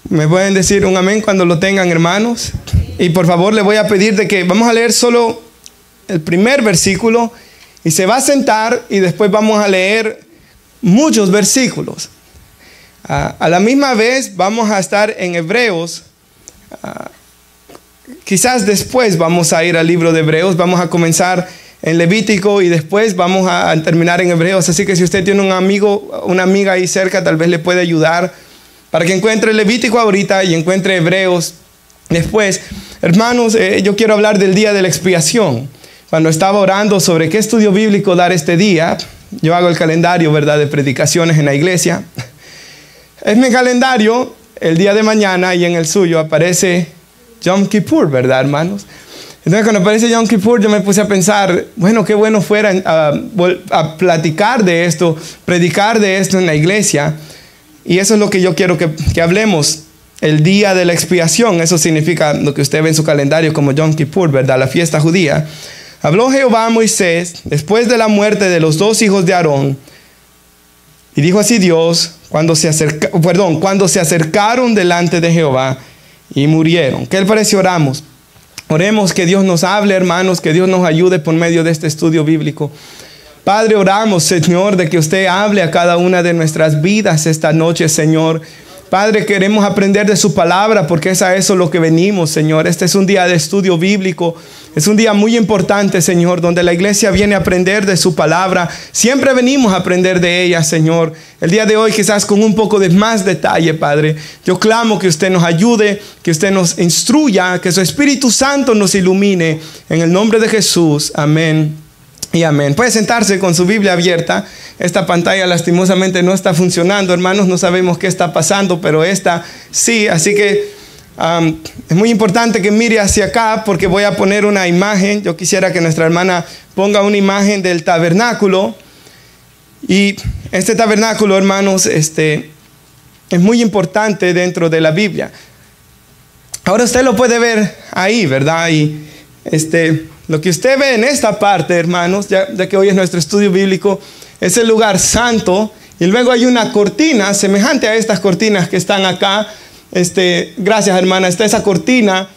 ¿Me pueden decir un amén cuando lo tengan, hermanos? Y por favor le voy a pedir de que vamos a leer solo el primer versículo y se va a sentar y después vamos a leer muchos versículos. A la misma vez vamos a estar en Hebreos. Quizás después vamos a ir al libro de Hebreos. Vamos a comenzar en Levítico y después vamos a terminar en Hebreos. Así que si usted tiene un amigo, una amiga ahí cerca, tal vez le puede ayudar para que encuentre Levítico ahorita y encuentre Hebreos después. Hermanos, yo quiero hablar del día de la expiación. Cuando estaba orando sobre qué estudio bíblico dar este día, yo hago el calendario, ¿verdad?, de predicaciones en la iglesia. En mi calendario, el día de mañana y en el suyo aparece Yom Kippur, ¿verdad, hermanos? Entonces, cuando aparece Yom Kippur, yo me puse a pensar, bueno, qué bueno fuera a platicar de esto, predicar de esto en la iglesia. Y eso es lo que yo quiero que hablemos. El día de la expiación, eso significa lo que usted ve en su calendario como Yom Kippur, ¿verdad? La fiesta judía. Habló Jehová a Moisés después de la muerte de los dos hijos de Aarón. Y dijo así Dios, cuando se acercaron delante de Jehová y murieron. ¿Qué le parece? Oramos. Oremos que Dios nos hable, hermanos, que Dios nos ayude por medio de este estudio bíblico. Padre, oramos, Señor, de que usted hable a cada una de nuestras vidas esta noche, Señor. Padre, queremos aprender de su palabra porque es a eso lo que venimos, Señor. Este es un día de estudio bíblico. Es un día muy importante, Señor, donde la iglesia viene a aprender de su palabra. Siempre venimos a aprender de ella, Señor. El día de hoy quizás con un poco de más detalle, Padre. Yo clamo que usted nos ayude, que usted nos instruya, que su Espíritu Santo nos ilumine. En el nombre de Jesús, amén y amén. Puede sentarse con su Biblia abierta. Esta pantalla lastimosamente no está funcionando, hermanos. No sabemos qué está pasando, pero esta sí. Así que es muy importante que mire hacia acá porque voy a poner una imagen. Yo quisiera que nuestra hermana ponga una imagen del tabernáculo. Y este tabernáculo, hermanos, es muy importante dentro de la Biblia. Ahora usted lo puede ver ahí, ¿verdad? Y lo que usted ve en esta parte, hermanos, ya que hoy es nuestro estudio bíblico, es el lugar santo. Y luego hay una cortina semejante a estas cortinas que están acá. Gracias, hermana. Está esa cortina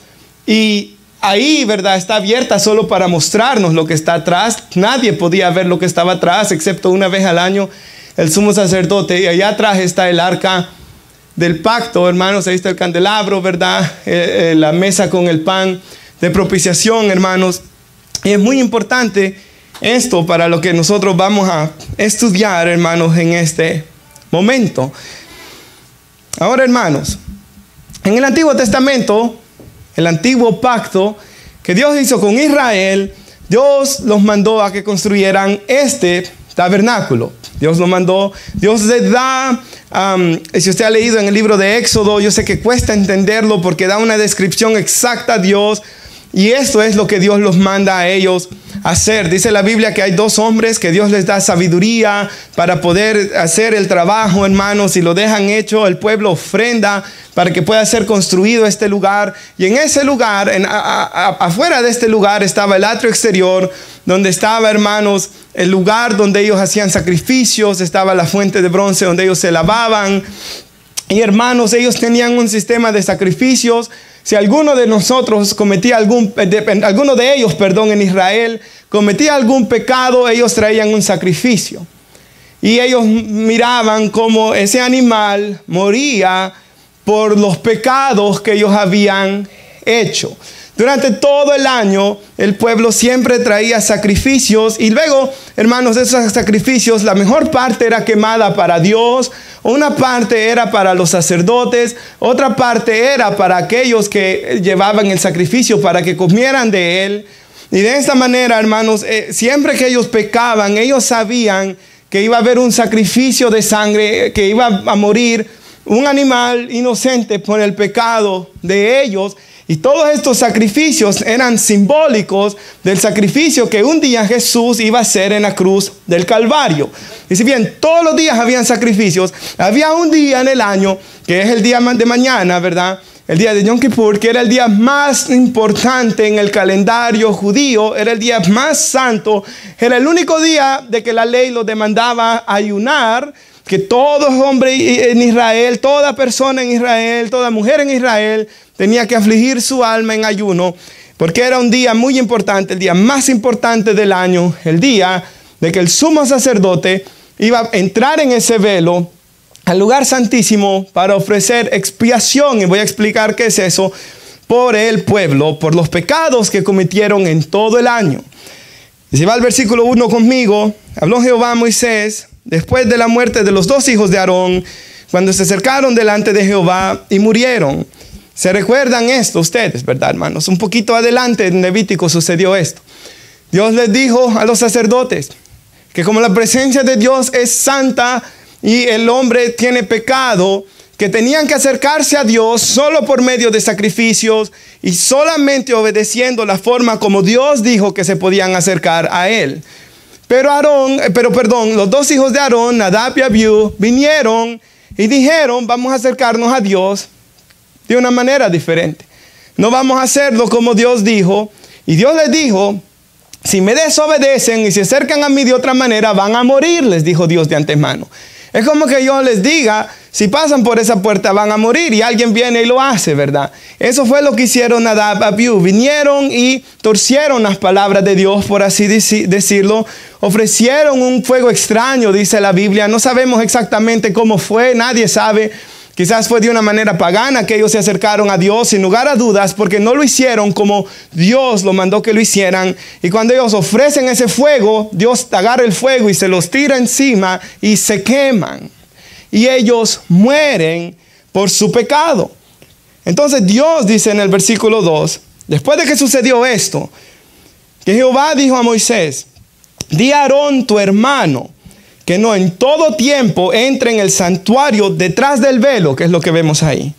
y ahí, ¿verdad?, está abierta solo para mostrarnos lo que está atrás. Nadie podía ver lo que estaba atrás, excepto una vez al año el sumo sacerdote. Y allá atrás está el arca del pacto, hermanos. Ahí está el candelabro, ¿verdad? La mesa con el pan de propiciación, hermanos. Y es muy importante esto para lo que nosotros vamos a estudiar, hermanos, en este momento. Ahora, hermanos, en el Antiguo Testamento, el antiguo pacto que Dios hizo con Israel, Dios los mandó a que construyeran este tabernáculo. Dios los mandó, Dios les da, si usted ha leído en el libro de Éxodo, yo sé que cuesta entenderlo porque da una descripción exacta a Dios. Y esto es lo que Dios los manda a ellos hacer. Dice la Biblia que hay dos hombres que Dios les da sabiduría para poder hacer el trabajo, hermanos, y lo dejan hecho. El pueblo ofrenda para que pueda ser construido este lugar. Y en ese lugar, afuera de este lugar estaba el atrio exterior, donde estaba, hermanos, el lugar donde ellos hacían sacrificios. Estaba la fuente de bronce donde ellos se lavaban. Y hermanos, ellos tenían un sistema de sacrificios. Si alguno de nosotros cometía alguno de ellos, en Israel, cometía algún pecado, ellos traían un sacrificio. Y ellos miraban cómo ese animal moría por los pecados que ellos habían hecho. Durante todo el año, el pueblo siempre traía sacrificios. Y luego, hermanos, de esos sacrificios, la mejor parte era quemada para Dios. Una parte era para los sacerdotes. Otra parte era para aquellos que llevaban el sacrificio, para que comieran de él. Y de esta manera, hermanos, siempre que ellos pecaban, ellos sabían que iba a haber un sacrificio de sangre, que iba a morir un animal inocente por el pecado de ellos. Y todos estos sacrificios eran simbólicos del sacrificio que un día Jesús iba a hacer en la cruz del Calvario. Y si bien todos los días habían sacrificios, había un día en el año, que es el día de mañana, ¿verdad? El día de Yom Kippur, que era el día más importante en el calendario judío, era el día más santo, era el único día de que la ley lo demandaba ayunar. que todo hombre en Israel, toda persona en Israel, toda mujer en Israel tenía que afligir su alma en ayuno, porque era un día muy importante, el día más importante del año, el día de que el sumo sacerdote iba a entrar en ese velo al lugar santísimo para ofrecer expiación, y voy a explicar qué es eso, por el pueblo, por los pecados que cometieron en todo el año. Y si va al versículo 1 conmigo, habló Jehová a Moisés después de la muerte de los 2 hijos de Aarón, cuando se acercaron delante de Jehová y murieron. ¿Se recuerdan esto ustedes, verdad, hermanos? Un poquito adelante en Levítico sucedió esto. Dios les dijo a los sacerdotes que como la presencia de Dios es santa y el hombre tiene pecado, que tenían que acercarse a Dios solo por medio de sacrificios y solamente obedeciendo la forma como Dios dijo que se podían acercar a Él. Pero los 2 hijos de Aarón, Nadab y Abiú, vinieron y dijeron, vamos a acercarnos a Dios de una manera diferente. No vamos a hacerlo como Dios dijo. Y Dios les dijo, si me desobedecen y se acercan a mí de otra manera, van a morir, les dijo Dios de antemano. Es como que yo les diga, si pasan por esa puerta van a morir, y alguien viene y lo hace, ¿verdad? Eso fue lo que hicieron Nadab y Abiú. Vinieron y torcieron las palabras de Dios, por así decirlo. Ofrecieron un fuego extraño, dice la Biblia. No sabemos exactamente cómo fue, nadie sabe. Quizás fue de una manera pagana que ellos se acercaron a Dios, sin lugar a dudas, porque no lo hicieron como Dios lo mandó que lo hicieran. Y cuando ellos ofrecen ese fuego, Dios agarra el fuego y se los tira encima y se queman. Y ellos mueren por su pecado. Entonces Dios dice en el versículo 2, después de que sucedió esto, que Jehová dijo a Moisés, di a Aarón tu hermano, que no en todo tiempo entre en el santuario detrás del velo, que es lo que vemos ahí,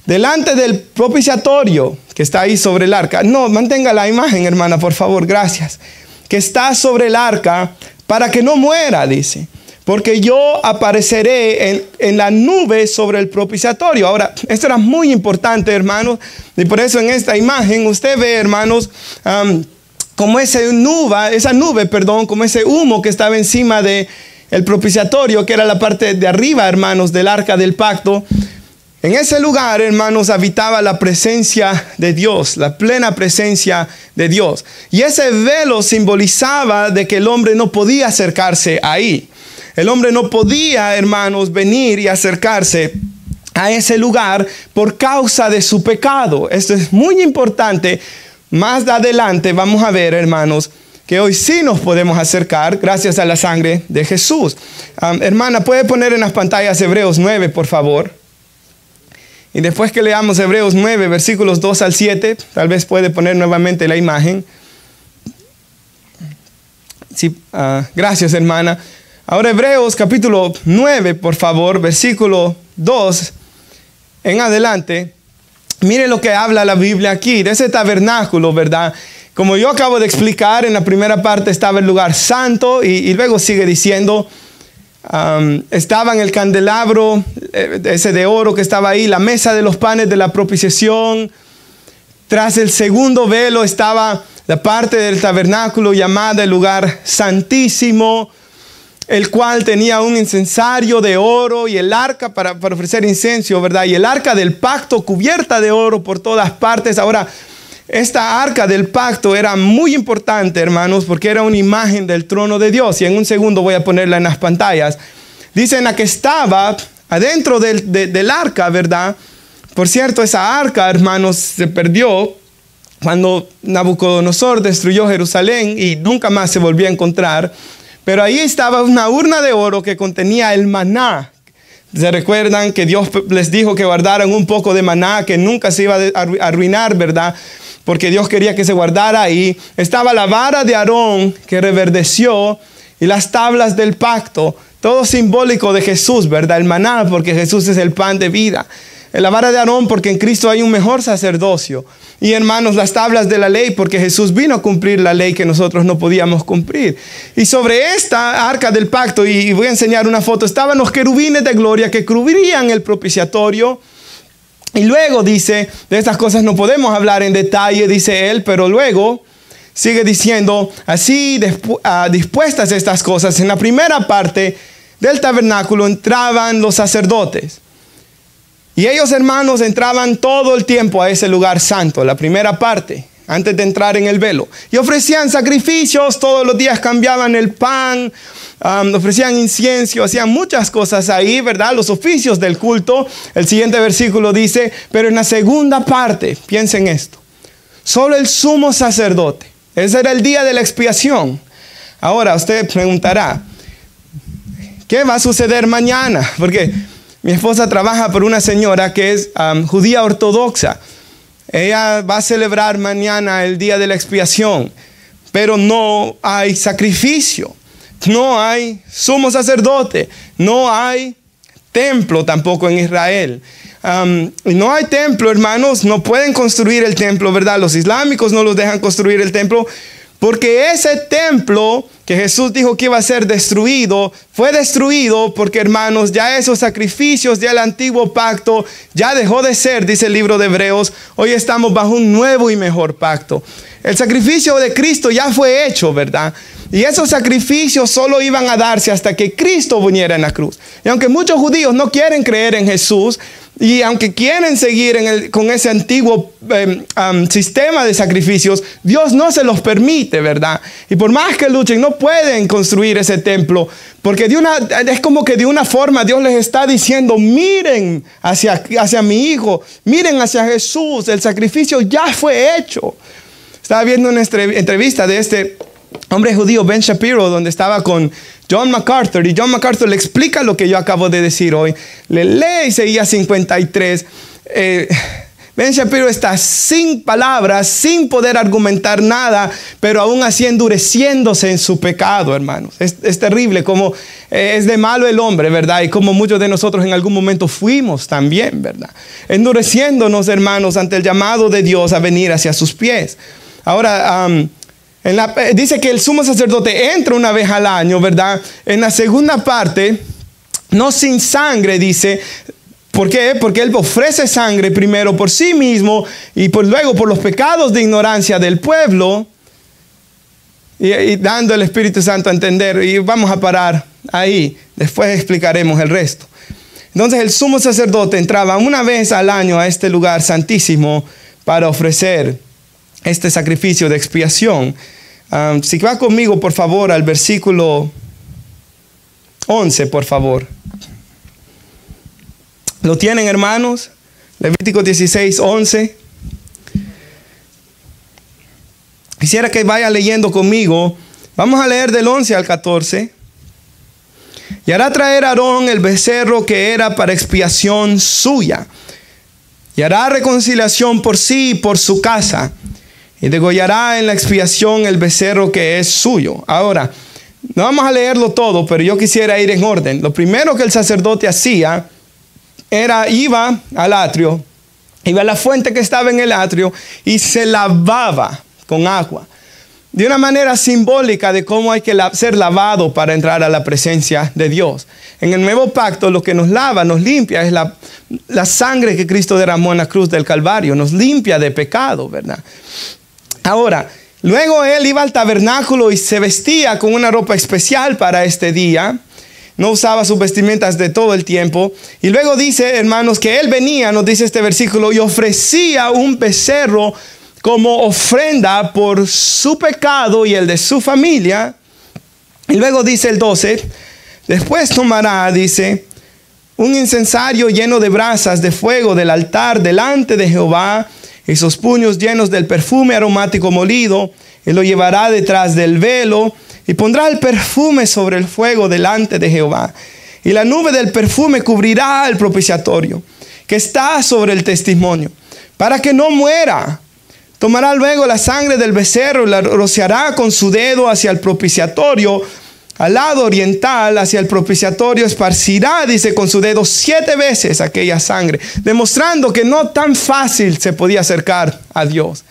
delante del propiciatorio que está ahí sobre el arca. No, mantenga la imagen, hermana, por favor, gracias. Que está sobre el arca para que no muera, dice. Porque yo apareceré en la nube sobre el propiciatorio. Ahora, esto era muy importante, hermanos. Y por eso en esta imagen usted ve, hermanos, como esa nube, como ese humo que estaba encima de el propiciatorio, que era la parte de arriba, hermanos, del arca del pacto. En ese lugar, hermanos, habitaba la presencia de Dios, la plena presencia de Dios. Y ese velo simbolizaba de que el hombre no podía acercarse ahí. El hombre no podía, hermanos, venir y acercarse a ese lugar por causa de su pecado. Esto es muy importante. Más adelante vamos a ver, hermanos, que hoy sí nos podemos acercar gracias a la sangre de Jesús. Hermana, ¿puede poner en las pantallas Hebreos 9, por favor? Y después que leamos Hebreos 9, versículos 2 al 7, tal vez puede poner nuevamente la imagen. Sí, gracias, hermana. Ahora Hebreos capítulo 9, por favor, versículo 2 en adelante. Mire lo que habla la Biblia aquí, de ese tabernáculo, ¿verdad? Como yo acabo de explicar, en la primera parte estaba el lugar santo y luego sigue diciendo, estaba en el candelabro, ese de oro que estaba ahí, la mesa de los panes de la propiciación. Tras el segundo velo estaba la parte del tabernáculo llamada el lugar santísimo, el cual tenía un incensario de oro y el arca para ofrecer incienso, ¿verdad? Y el arca del pacto cubierta de oro por todas partes. Ahora, esta arca del pacto era muy importante, hermanos, porque era una imagen del trono de Dios. Y en un segundo voy a ponerla en las pantallas. Dice en la que estaba adentro del arca, ¿verdad? Por cierto, esa arca, hermanos, se perdió cuando Nabucodonosor destruyó Jerusalén y nunca más se volvió a encontrar. Pero ahí estaba una urna de oro que contenía el maná. ¿Se recuerdan que Dios les dijo que guardaran un poco de maná, que nunca se iba a arruinar, verdad? Porque Dios quería que se guardara ahí. Estaba la vara de Aarón que reverdeció y las tablas del pacto. Todo simbólico de Jesús, ¿verdad? El maná, porque Jesús es el pan de vida. La vara de Aarón, porque en Cristo hay un mejor sacerdocio. Y hermanos, las tablas de la ley, porque Jesús vino a cumplir la ley que nosotros no podíamos cumplir. Y sobre esta arca del pacto, y voy a enseñar una foto, estaban los querubines de gloria que cubrían el propiciatorio. Y luego dice, de estas cosas no podemos hablar en detalle, dice él, pero luego sigue diciendo, así dispuestas estas cosas, en la primera parte del tabernáculo entraban los sacerdotes. Y ellos, hermanos, entraban todo el tiempo a ese lugar santo, la primera parte, antes de entrar en el velo. Y ofrecían sacrificios, todos los días cambiaban el pan, ofrecían incienso, hacían muchas cosas ahí, ¿verdad? Los oficios del culto. El siguiente versículo dice, pero en la segunda parte, piensen esto, solo el sumo sacerdote. Ese era el día de la expiación. Ahora usted preguntará, ¿qué va a suceder mañana? Porque mi esposa trabaja por una señora que es judía ortodoxa. Ella va a celebrar mañana el día de la expiación, pero no hay sacrificio, no hay sumo sacerdote, no hay templo tampoco en Israel. No hay templo, hermanos, no pueden construir el templo, ¿verdad? Los islámicos no los dejan construir el templo, porque ese templo que Jesús dijo que iba a ser destruido, fue destruido porque, hermanos, ya esos sacrificios del antiguo pacto ya dejó de ser, dice el libro de Hebreos. Hoy estamos bajo un nuevo y mejor pacto. El sacrificio de Cristo ya fue hecho, ¿verdad? Y esos sacrificios solo iban a darse hasta que Cristo viniera en la cruz. Y aunque muchos judíos no quieren creer en Jesús, y aunque quieren seguir con ese antiguo sistema de sacrificios, Dios no se los permite, ¿verdad? Y por más que luchen, no pueden construir ese templo, porque es como que de una forma Dios les está diciendo, miren hacia mi Hijo, miren hacia Jesús, el sacrificio ya fue hecho. Estaba viendo una entrevista de este hombre judío, Ben Shapiro, donde estaba con John MacArthur, y John MacArthur le explica lo que yo acabo de decir hoy. Le lee Isaías 53. Ben Shapiro está sin palabras, sin poder argumentar nada, pero aún así endureciéndose en su pecado, hermanos. Es terrible como es de malo el hombre, ¿verdad? Y como muchos de nosotros en algún momento fuimos también, ¿verdad? Endureciéndonos, hermanos, ante el llamado de Dios a venir hacia sus pies. Ahora, dice que el sumo sacerdote entra una vez al año, ¿verdad? En la segunda parte, no sin sangre, dice. ¿Por qué? Porque él ofrece sangre primero por sí mismo y luego por los pecados de ignorancia del pueblo, y dando al Espíritu Santo a entender. Y vamos a parar ahí. Después explicaremos el resto. Entonces el sumo sacerdote entraba una vez al año a este lugar santísimo para ofrecer este sacrificio de expiación. Si va conmigo, por favor, al versículo 11, por favor. ¿Lo tienen, hermanos? Levítico 16, 11. Quisiera que vaya leyendo conmigo. Vamos a leer del 11 al 14. Y hará traer a Aarón el becerro que era para expiación suya. Y hará reconciliación por sí y por su casa. Y degollará en la expiación el becerro que es suyo. Ahora, no vamos a leerlo todo, pero yo quisiera ir en orden. Lo primero que el sacerdote hacía iba al atrio, iba a la fuente que estaba en el atrio y se lavaba con agua. De una manera simbólica de cómo hay que ser lavado para entrar a la presencia de Dios. En el nuevo pacto lo que nos lava, nos limpia, es la sangre que Cristo derramó en la cruz del Calvario. Nos limpia de pecado, ¿verdad? Ahora, luego él iba al tabernáculo y se vestía con una ropa especial para este día. No usaba sus vestimentas de todo el tiempo. Y luego dice, hermanos, que él venía, nos dice este versículo, y ofrecía un becerro como ofrenda por su pecado y el de su familia. Y luego dice el 12, después tomará, dice, un incensario lleno de brasas de fuego del altar delante de Jehová, y sus puños llenos del perfume aromático molido, y lo llevará detrás del velo, y pondrá el perfume sobre el fuego delante de Jehová. Y la nube del perfume cubrirá el propiciatorio, que está sobre el testimonio, para que no muera. Tomará luego la sangre del becerro y la rociará con su dedo hacia el propiciatorio, al lado oriental, hacia el propiciatorio, esparcirá, dice, con su dedo 7 veces aquella sangre, demostrando que no tan fácil se podía acercar a Dios.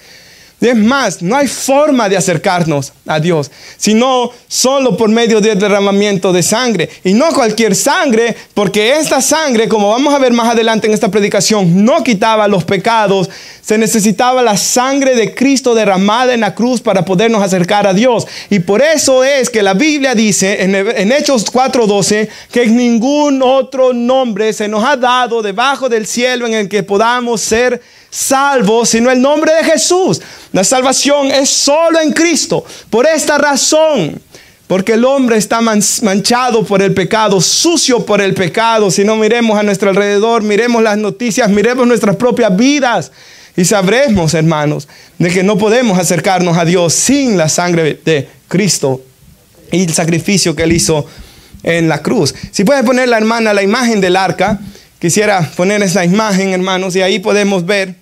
Es más, no hay forma de acercarnos a Dios, sino solo por medio del derramamiento de sangre. Y no cualquier sangre, porque esta sangre, como vamos a ver más adelante en esta predicación, no quitaba los pecados. Se necesitaba la sangre de Cristo derramada en la cruz para podernos acercar a Dios. Y por eso es que la Biblia dice en Hechos 4:12 que ningún otro nombre se nos ha dado debajo del cielo en el que podamos ser salvos, sino el nombre de Jesús. La salvación es solo en Cristo. Por esta razón, porque el hombre está manchado por el pecado, sucio por el pecado. Si no, miremos a nuestro alrededor, miremos las noticias, miremos nuestras propias vidas y sabremos, hermanos, de que no podemos acercarnos a Dios sin la sangre de Cristo y el sacrificio que Él hizo en la cruz. Si puede poner la hermana la imagen del arca, quisiera poner esa imagen, hermanos, y ahí podemos ver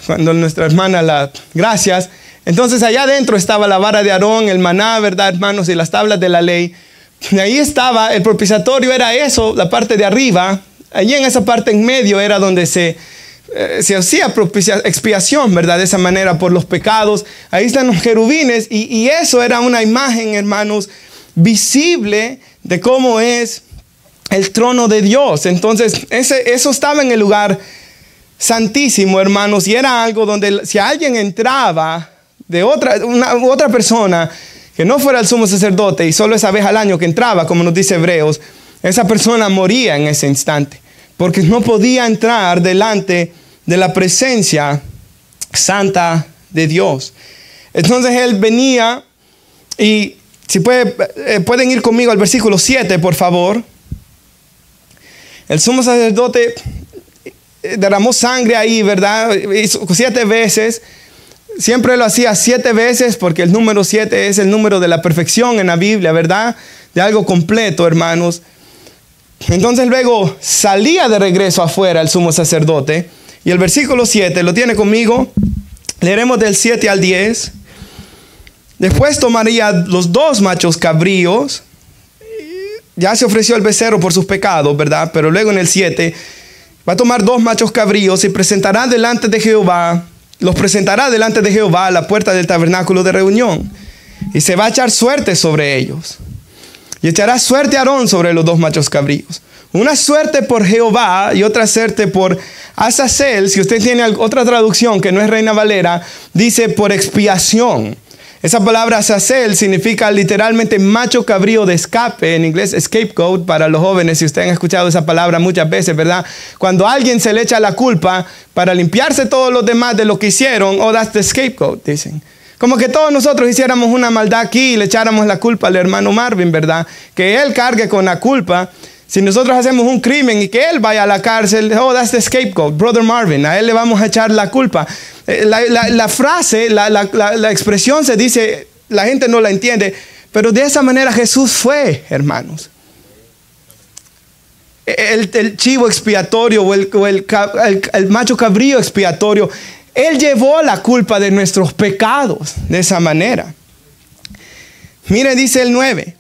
cuando nuestra hermana gracias. Entonces allá adentro estaba la vara de Aarón, el maná, ¿verdad, hermanos? Y las tablas de la ley. Y ahí estaba el propiciatorio, era eso, la parte de arriba. Allí en esa parte en medio era donde se hacía expiación, ¿verdad? De esa manera por los pecados. Ahí están los querubines y eso era una imagen, hermanos, visible de cómo es el trono de Dios. Entonces eso estaba en el lugar santísimo, hermanos, y era algo donde si alguien entraba de otra persona que no fuera el sumo sacerdote y solo esa vez al año que entraba, como nos dice Hebreos, esa persona moría en ese instante, porque no podía entrar delante de la presencia santa de Dios. Entonces él venía y si pueden ir conmigo al versículo 7, por favor. El sumo sacerdote derramó sangre ahí, ¿verdad? 7 veces. Siempre lo hacía 7 veces porque el número 7 es el número de la perfección en la Biblia, ¿verdad? De algo completo, hermanos. Entonces luego salía de regreso afuera el sumo sacerdote. Y el versículo 7, ¿lo tiene conmigo? Leeremos del 7 al 10. Después tomaría los 2 machos cabríos. Ya se ofreció el becerro por sus pecados, ¿verdad? Pero luego en el 7 va a tomar 2 machos cabríos y los presentará delante de Jehová a la puerta del tabernáculo de reunión. Y se va a echar suerte sobre ellos. Y echará suerte a Aarón sobre los 2 machos cabríos. Una suerte por Jehová y otra suerte por Azazel. Si usted tiene otra traducción que no es Reina Valera, dice por expiación. Esa palabra Azazel significa literalmente macho cabrío de escape, en inglés scapegoat para los jóvenes, si ustedes han escuchado esa palabra muchas veces, ¿verdad? Cuando a alguien se le echa la culpa para limpiarse todos los demás de lo que hicieron, oh, that's the scapegoat, dicen. Como que todos nosotros hiciéramos una maldad aquí y le echáramos la culpa al hermano Marvin, ¿verdad? Que él cargue con la culpa. Si nosotros hacemos un crimen y que él vaya a la cárcel, oh, that's the scapegoat, Brother Marvin, a él le vamos a echar la culpa. La frase, la expresión se dice, la gente no la entiende, pero de esa manera Jesús fue, hermanos. El chivo expiatorio o el macho cabrío expiatorio, Él llevó la culpa de nuestros pecados de esa manera. Mire, dice el 9.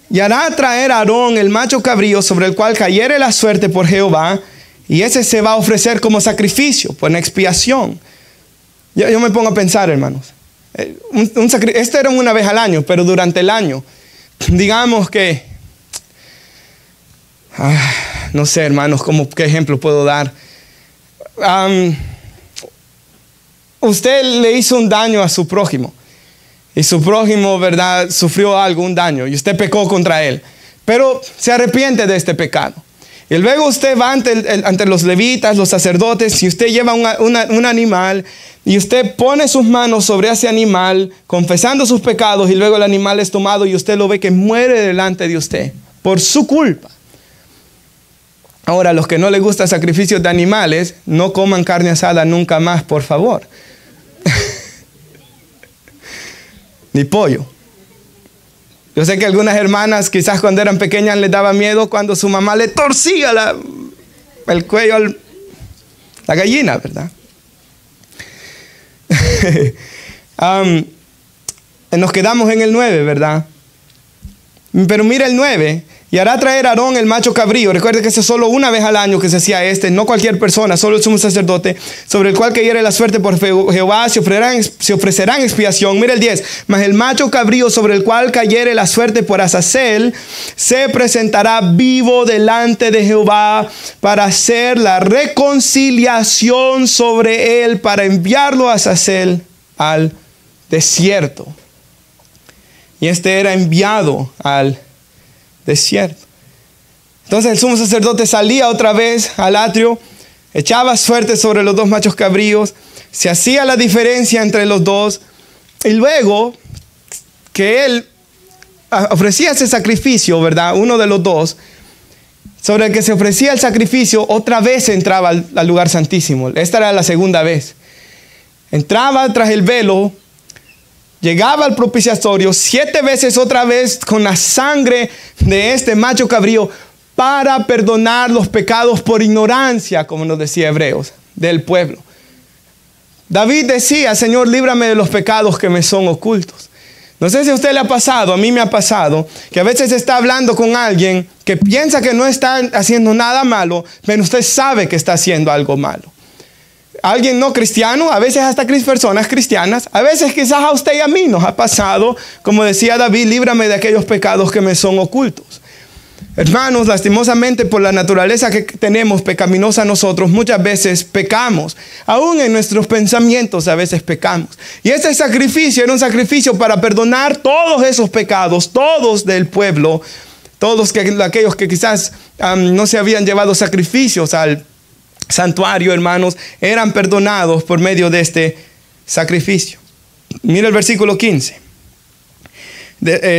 Y hará traer a Aarón el macho cabrío sobre el cual cayere la suerte por Jehová, y ese se va a ofrecer como sacrificio, por expiación. Yo me pongo a pensar, hermanos. Esto era una vez al año, pero durante el año, digamos que, no sé, hermanos, ¿qué ejemplo puedo dar? Usted le hizo un daño a su prójimo. Y su prójimo, ¿verdad?, sufrió un daño. Y usted pecó contra él. Pero se arrepiente de este pecado. Y luego usted va ante los levitas, los sacerdotes, y usted lleva un animal. Y usted pone sus manos sobre ese animal, confesando sus pecados. Y luego el animal es tomado y usted lo ve que muere delante de usted. Por su culpa. Ahora, a los que no les gusta sacrificios de animales, no coman carne asada nunca más, por favor. Ni pollo. Yo sé que algunas hermanas quizás cuando eran pequeñas les daba miedo cuando su mamá le torcía el cuello a la gallina, ¿verdad? Nos quedamos en el 9, ¿verdad? Pero mira el 9. Y hará traer a Aarón el macho cabrío. Recuerde que eso es solo una vez al año que se hacía no cualquier persona, solo el sumo sacerdote, sobre el cual cayere la suerte por Jehová, se ofrecerán expiación. Mira el 10. Mas el macho cabrío sobre el cual cayere la suerte por Azazel, se presentará vivo delante de Jehová para hacer la reconciliación sobre él, para enviarlo a Azazel al desierto. Y este era enviado al desierto. Entonces el sumo sacerdote salía otra vez al atrio, echaba suerte sobre los dos machos cabríos, se hacía la diferencia entre los dos, y luego que él ofrecía ese sacrificio, ¿verdad? Uno de los dos, sobre el que se ofrecía el sacrificio, otra vez entraba al lugar santísimo. Esta era la segunda vez. Entraba tras el velo, llegaba al propiciatorio 7 veces otra vez con la sangre de este macho cabrío para perdonar los pecados por ignorancia, como nos decía Hebreos, del pueblo. David decía: Señor, líbrame de los pecados que me son ocultos. No sé si a usted le ha pasado, a mí me ha pasado, que a veces está hablando con alguien que piensa que no está haciendo nada malo, pero usted sabe que está haciendo algo malo. Alguien no cristiano, a veces hasta personas cristianas, a veces quizás a usted y a mí nos ha pasado, como decía David: líbrame de aquellos pecados que me son ocultos. Hermanos, lastimosamente por la naturaleza que tenemos pecaminosa nosotros, muchas veces pecamos. Aún en nuestros pensamientos a veces pecamos. Y este sacrificio era un sacrificio para perdonar todos esos pecados, todos del pueblo, todos aquellos que quizás no se habían llevado sacrificios al santuario, hermanos, eran perdonados por medio de este sacrificio. Mira el versículo 15.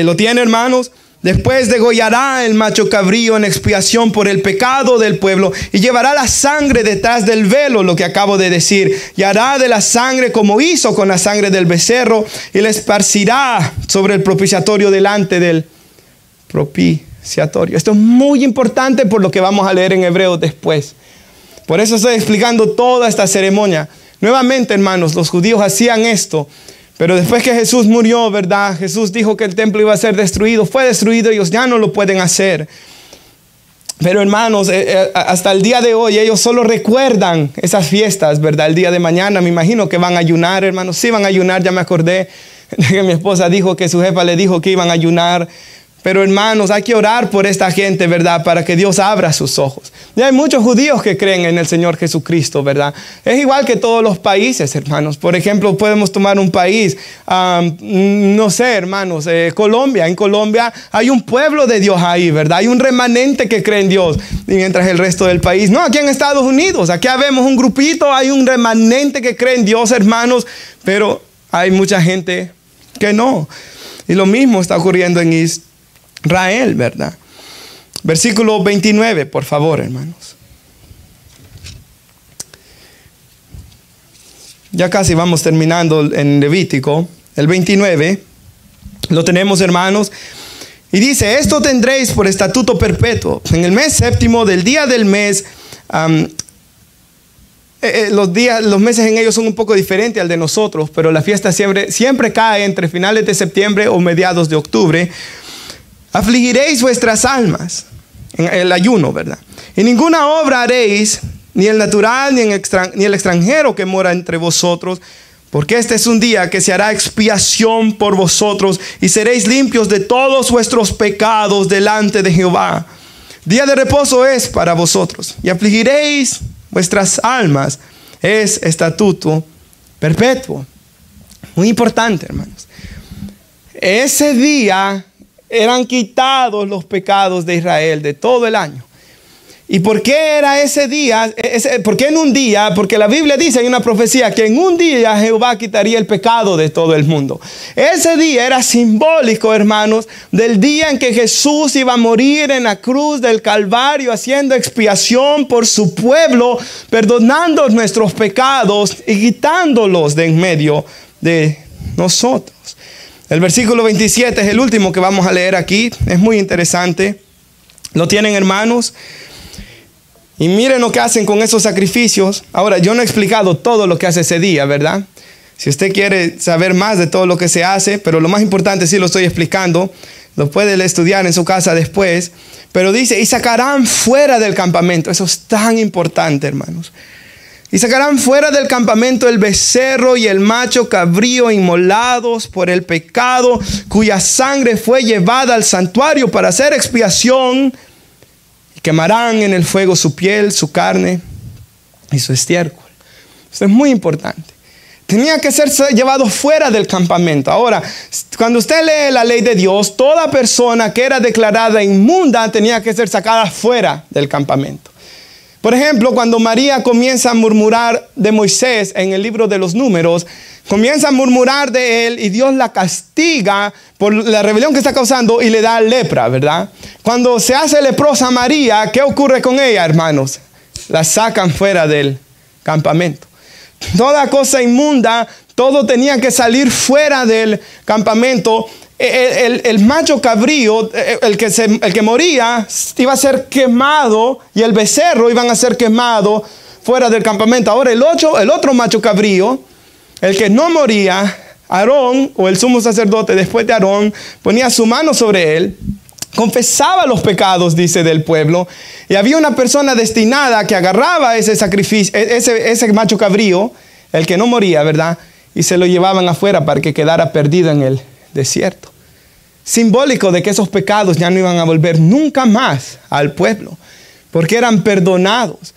Lo tiene, hermanos. Después degollará el macho cabrío en expiación por el pecado del pueblo y llevará la sangre detrás del velo, lo que acabo de decir, y hará de la sangre como hizo con la sangre del becerro y la esparcirá sobre el propiciatorio delante del propiciatorio. Esto es muy importante por lo que vamos a leer en Hebreos después. Por eso estoy explicando toda esta ceremonia. Nuevamente, hermanos, los judíos hacían esto, pero después que Jesús murió, ¿verdad? Jesús dijo que el templo iba a ser destruido. Fue destruido, ellos ya no lo pueden hacer. Pero hermanos, hasta el día de hoy ellos solo recuerdan esas fiestas, ¿verdad? El día de mañana me imagino que van a ayunar, hermanos. Sí van a ayunar, ya me acordé de que mi esposa dijo que su jefa le dijo que iban a ayunar. Pero hermanos, hay que orar por esta gente, ¿verdad? Para que Dios abra sus ojos. Y hay muchos judíos que creen en el Señor Jesucristo, ¿verdad? Es igual que todos los países, hermanos. Por ejemplo, podemos tomar un país, no sé, hermanos, Colombia. En Colombia hay un pueblo de Dios ahí, ¿verdad? Hay un remanente que cree en Dios. Y mientras el resto del país, no, aquí en Estados Unidos, aquí vemos un grupito, hay un remanente que cree en Dios, hermanos. Pero hay mucha gente que no. Y lo mismo está ocurriendo en Israel, ¿verdad? Versículo 29, por favor, hermanos. Ya casi vamos terminando en Levítico. El 29, lo tenemos, hermanos. Y dice: esto tendréis por estatuto perpetuo. En el mes séptimo del día del mes, los meses en ellos son un poco diferentes al de nosotros, pero la fiesta siempre cae entre finales de septiembre o mediados de octubre. Afligiréis vuestras almas en el ayuno, ¿verdad? Y ninguna obra haréis, ni el natural, ni el extranjero que mora entre vosotros, porque este es un día que se hará expiación por vosotros y seréis limpios de todos vuestros pecados delante de Jehová. Día de reposo es para vosotros y afligiréis vuestras almas. Es estatuto perpetuo. Muy importante, hermanos. Ese día eran quitados los pecados de Israel de todo el año. ¿Y por qué era ese día? ¿Por qué en un día? Porque la Biblia dice, hay una profecía, que en un día Jehová quitaría el pecado de todo el mundo. Ese día era simbólico, hermanos, del día en que Jesús iba a morir en la cruz del Calvario, haciendo expiación por su pueblo, perdonando nuestros pecados y quitándolos de en medio de nosotros. El versículo 27 es el último que vamos a leer aquí. Es muy interesante. ¿Lo tienen, hermanos? Y miren lo que hacen con esos sacrificios. Ahora, yo no he explicado todo lo que hace ese día, ¿verdad? Si usted quiere saber más de todo lo que se hace, pero lo más importante sí lo estoy explicando. Lo puede estudiar en su casa después. Pero dice, y sacarán fuera del campamento. Eso es tan importante, hermanos. Y sacarán fuera del campamento el becerro y el macho cabrío inmolados por el pecado, cuya sangre fue llevada al santuario para hacer expiación. Y quemarán en el fuego su piel, su carne y su estiércol. Esto es muy importante. Tenía que ser llevado fuera del campamento. Ahora, cuando usted lee la ley de Dios, toda persona que era declarada inmunda tenía que ser sacada fuera del campamento. Por ejemplo, cuando María comienza a murmurar de Moisés en el libro de los Números, comienza a murmurar de él y Dios la castiga por la rebelión que está causando y le da lepra, ¿verdad? Cuando se hace leprosa María, ¿qué ocurre con ella, hermanos? La sacan fuera del campamento. Toda cosa inmunda, todo tenía que salir fuera del campamento. El macho cabrío, el que moría, iba a ser quemado, y el becerro iban a ser quemados fuera del campamento. Ahora el otro macho cabrío, el que no moría, Aarón, o el sumo sacerdote después de Aarón, ponía su mano sobre él, confesaba los pecados, dice, del pueblo, y había una persona destinada que agarraba ese sacrificio, ese macho cabrío, el que no moría, ¿verdad? Y se lo llevaban afuera para que quedara perdido en el desierto. Simbólico de que esos pecados ya no iban a volver nunca más al pueblo, porque eran perdonados.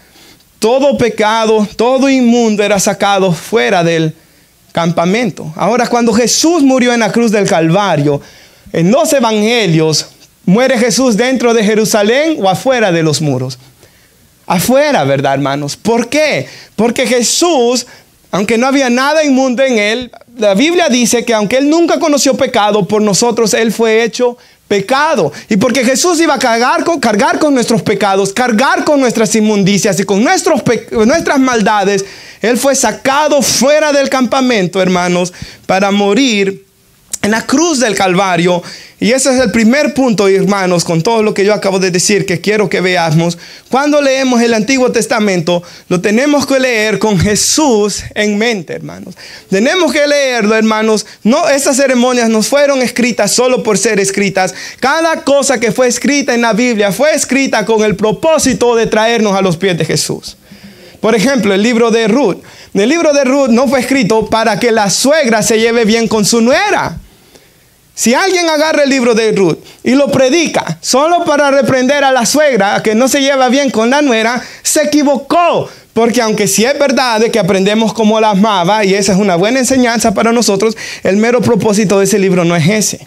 Todo pecado, todo inmundo era sacado fuera del campamento. Ahora, cuando Jesús murió en la cruz del Calvario, en los evangelios, ¿muere Jesús dentro de Jerusalén o afuera de los muros? Afuera, ¿verdad, hermanos? ¿Por qué? Porque Jesús, aunque no había nada inmundo en él, la Biblia dice que aunque él nunca conoció pecado, por nosotros él fue hecho pecado. Y porque Jesús iba a cargar con nuestros pecados, cargar con nuestras inmundicias y con nuestras maldades, él fue sacado fuera del campamento, hermanos, para morir en la cruz del Calvario. Y ese es el primer punto, hermanos, con todo lo que yo acabo de decir, que quiero que veamos. Cuando leemos el Antiguo Testamento, lo tenemos que leer con Jesús en mente, hermanos. Tenemos que leerlo, hermanos. No, estas ceremonias no fueron escritas solo por ser escritas. Cada cosa que fue escrita en la Biblia fue escrita con el propósito de traernos a los pies de Jesús. Por ejemplo, el libro de Ruth. El libro de Ruth no fue escrito para que la suegra se lleve bien con su nuera. Si alguien agarra el libro de Ruth y lo predica solo para reprender a la suegra a que no se lleva bien con la nuera, se equivocó. Porque aunque sí es verdad de que aprendemos cómo la amaba, y esa es una buena enseñanza para nosotros, el mero propósito de ese libro no es ese.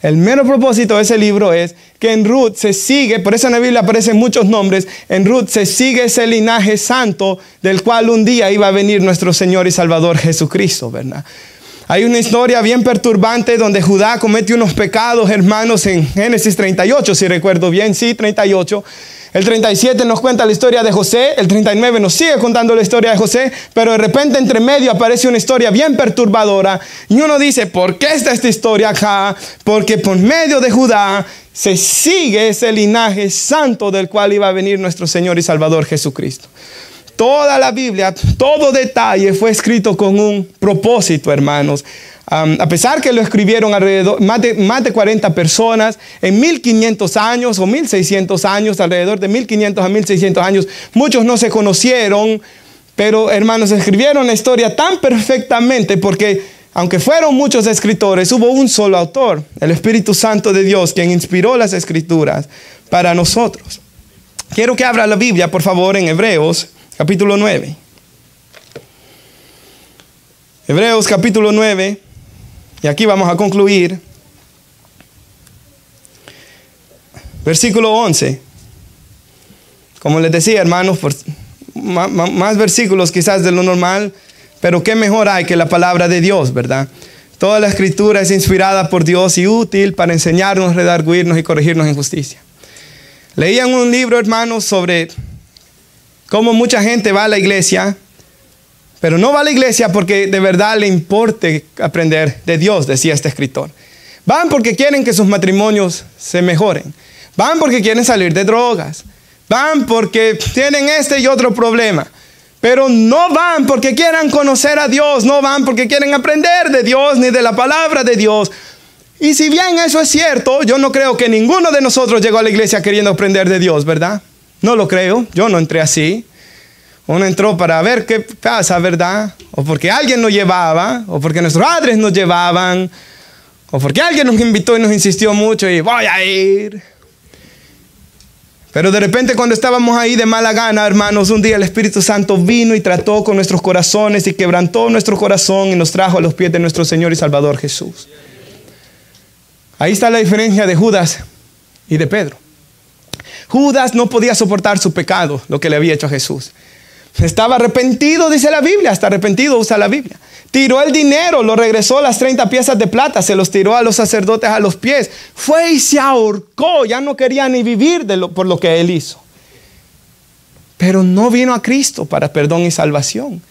El mero propósito de ese libro es que en Ruth se sigue, por eso en la Biblia aparecen muchos nombres, en Ruth se sigue ese linaje santo del cual un día iba a venir nuestro Señor y Salvador Jesucristo, ¿verdad? Hay una historia bien perturbante donde Judá comete unos pecados, hermanos, en Génesis 38, si recuerdo bien, sí, 38. El 37 nos cuenta la historia de José, el 39 nos sigue contando la historia de José, pero de repente entre medio aparece una historia bien perturbadora y uno dice, ¿por qué está esta historia acá? Porque por medio de Judá se sigue ese linaje santo del cual iba a venir nuestro Señor y Salvador Jesucristo. Toda la Biblia, todo detalle fue escrito con un propósito, hermanos. A pesar que lo escribieron alrededor, más de 40 personas, en 1500 años o 1600 años, alrededor de 1500 a 1600 años, muchos no se conocieron, pero hermanos, escribieron la historia tan perfectamente porque aunque fueron muchos escritores, hubo un solo autor, el Espíritu Santo de Dios, quien inspiró las Escrituras para nosotros. Quiero que abra la Biblia, por favor, en Hebreos, capítulo 9. Hebreos capítulo 9. Y aquí vamos a concluir. Versículo 11. Como les decía, hermanos, más versículos quizás de lo normal, pero qué mejor hay que la palabra de Dios, ¿verdad? Toda la Escritura es inspirada por Dios y útil para enseñarnos, redarguirnos y corregirnos en justicia. Leían un libro, hermanos, sobre cómo mucha gente va a la iglesia, pero no va a la iglesia porque de verdad le importe aprender de Dios, decía este escritor. Van porque quieren que sus matrimonios se mejoren. Van porque quieren salir de drogas. Van porque tienen este y otro problema. Pero no van porque quieran conocer a Dios. No van porque quieren aprender de Dios ni de la palabra de Dios. Y si bien eso es cierto, yo no creo que ninguno de nosotros llegó a la iglesia queriendo aprender de Dios, ¿verdad? No lo creo, yo no entré así. Uno entró para ver qué pasa, ¿verdad? O porque alguien nos llevaba, o porque nuestros padres nos llevaban, o porque alguien nos invitó y nos insistió mucho y voy a ir. Pero de repente cuando estábamos ahí de mala gana, hermanos, un día el Espíritu Santo vino y trató con nuestros corazones y quebrantó nuestro corazón y nos trajo a los pies de nuestro Señor y Salvador Jesús. Ahí está la diferencia de Judas y de Pedro. Judas no podía soportar su pecado, lo que le había hecho a Jesús. Estaba arrepentido, dice la Biblia, hasta arrepentido usa la Biblia. Tiró el dinero, lo regresó, las 30 piezas de plata, se los tiró a los sacerdotes a los pies. Fue y se ahorcó, ya no quería ni vivir por lo que él hizo. Pero no vino a Cristo para perdón y salvación.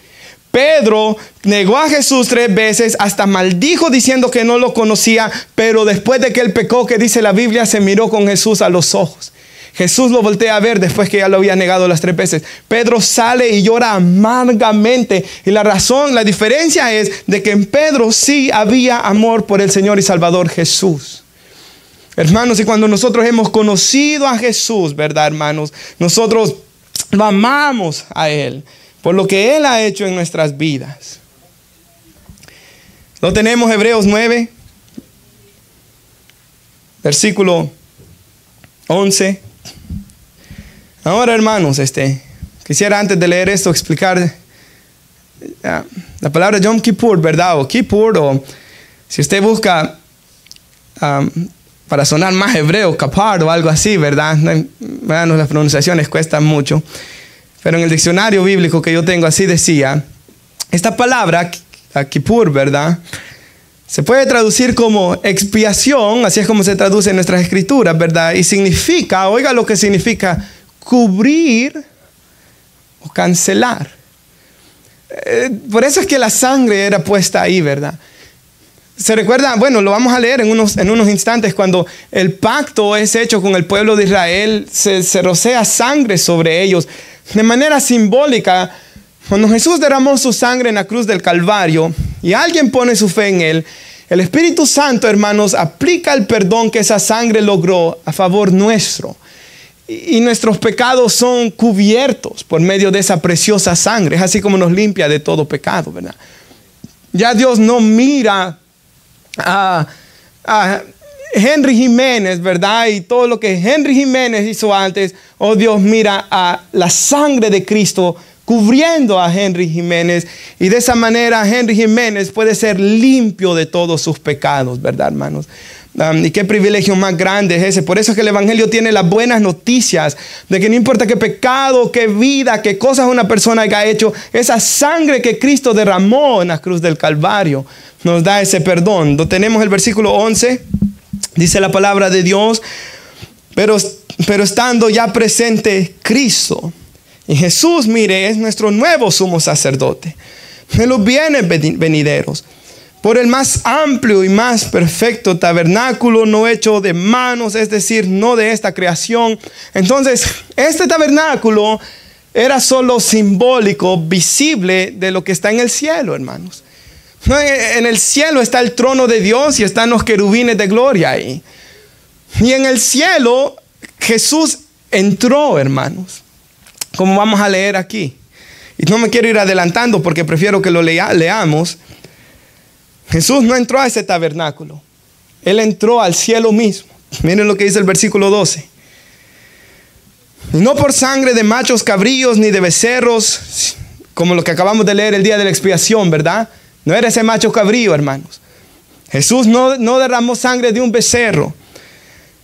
Pedro negó a Jesús 3 veces, hasta maldijo diciendo que no lo conocía, pero después de que él pecó, que dice la Biblia, se miró con Jesús a los ojos. Jesús lo voltea a ver después que ya lo había negado las 3 veces. Pedro sale y llora amargamente. Y la diferencia es de que en Pedro sí había amor por el Señor y Salvador Jesús. Hermanos, y cuando nosotros hemos conocido a Jesús, ¿verdad, hermanos? Nosotros lo amamos a Él por lo que Él ha hecho en nuestras vidas. Lo tenemos, Hebreos 9, versículo 11. Ahora, hermanos, quisiera antes de leer esto explicar la palabra Yom Kippur, ¿verdad? O Kippur, o si usted busca para sonar más hebreo, Kapar o algo así, ¿verdad? Bueno, las pronunciaciones cuestan mucho. Pero en el diccionario bíblico que yo tengo así decía, esta palabra, Kippur, ¿verdad? Se puede traducir como expiación, así es como se traduce en nuestras escrituras, ¿verdad? Y significa, oiga lo que significa, cubrir o cancelar. Por eso es que la sangre era puesta ahí, ¿verdad? ¿Se recuerda? Bueno, lo vamos a leer en unos instantes. Cuando el pacto es hecho con el pueblo de Israel, se rocea sangre sobre ellos. De manera simbólica, cuando Jesús derramó su sangre en la cruz del Calvario y alguien pone su fe en Él, el Espíritu Santo, hermanos, aplica el perdón que esa sangre logró a favor nuestro. Y nuestros pecados son cubiertos por medio de esa preciosa sangre. Es así como nos limpia de todo pecado, ¿verdad? Ya Dios no mira a Henry Jiménez, ¿verdad? Y todo lo que Henry Jiménez hizo antes. Oh, Dios mira a la sangre de Cristo cubriendo a Henry Jiménez. Y de esa manera Henry Jiménez puede ser limpio de todos sus pecados, ¿verdad, hermanos? Y qué privilegio más grande es ese. Por eso es que el Evangelio tiene las buenas noticias de que no importa qué pecado, qué vida, qué cosas una persona haya hecho, esa sangre que Cristo derramó en la cruz del Calvario nos da ese perdón. Tenemos el versículo 11, dice la palabra de Dios, pero estando ya presente Cristo, y Jesús, mire, es nuestro nuevo sumo sacerdote de los bienes venideros, por el más amplio y más perfecto tabernáculo, no hecho de manos, es decir, no de esta creación. Entonces, este tabernáculo era solo simbólico, visible de lo que está en el cielo, hermanos. En el cielo está el trono de Dios y están los querubines de gloria ahí. Y en el cielo, Jesús entró, hermanos, como vamos a leer aquí. Y no me quiero ir adelantando porque prefiero que lo leamos. Jesús no entró a ese tabernáculo. Él entró al cielo mismo. Miren lo que dice el versículo 12. Y no por sangre de machos cabríos ni de becerros, como lo que acabamos de leer el día de la expiación, ¿verdad? No era ese macho cabrío, hermanos. Jesús no derramó sangre de un becerro,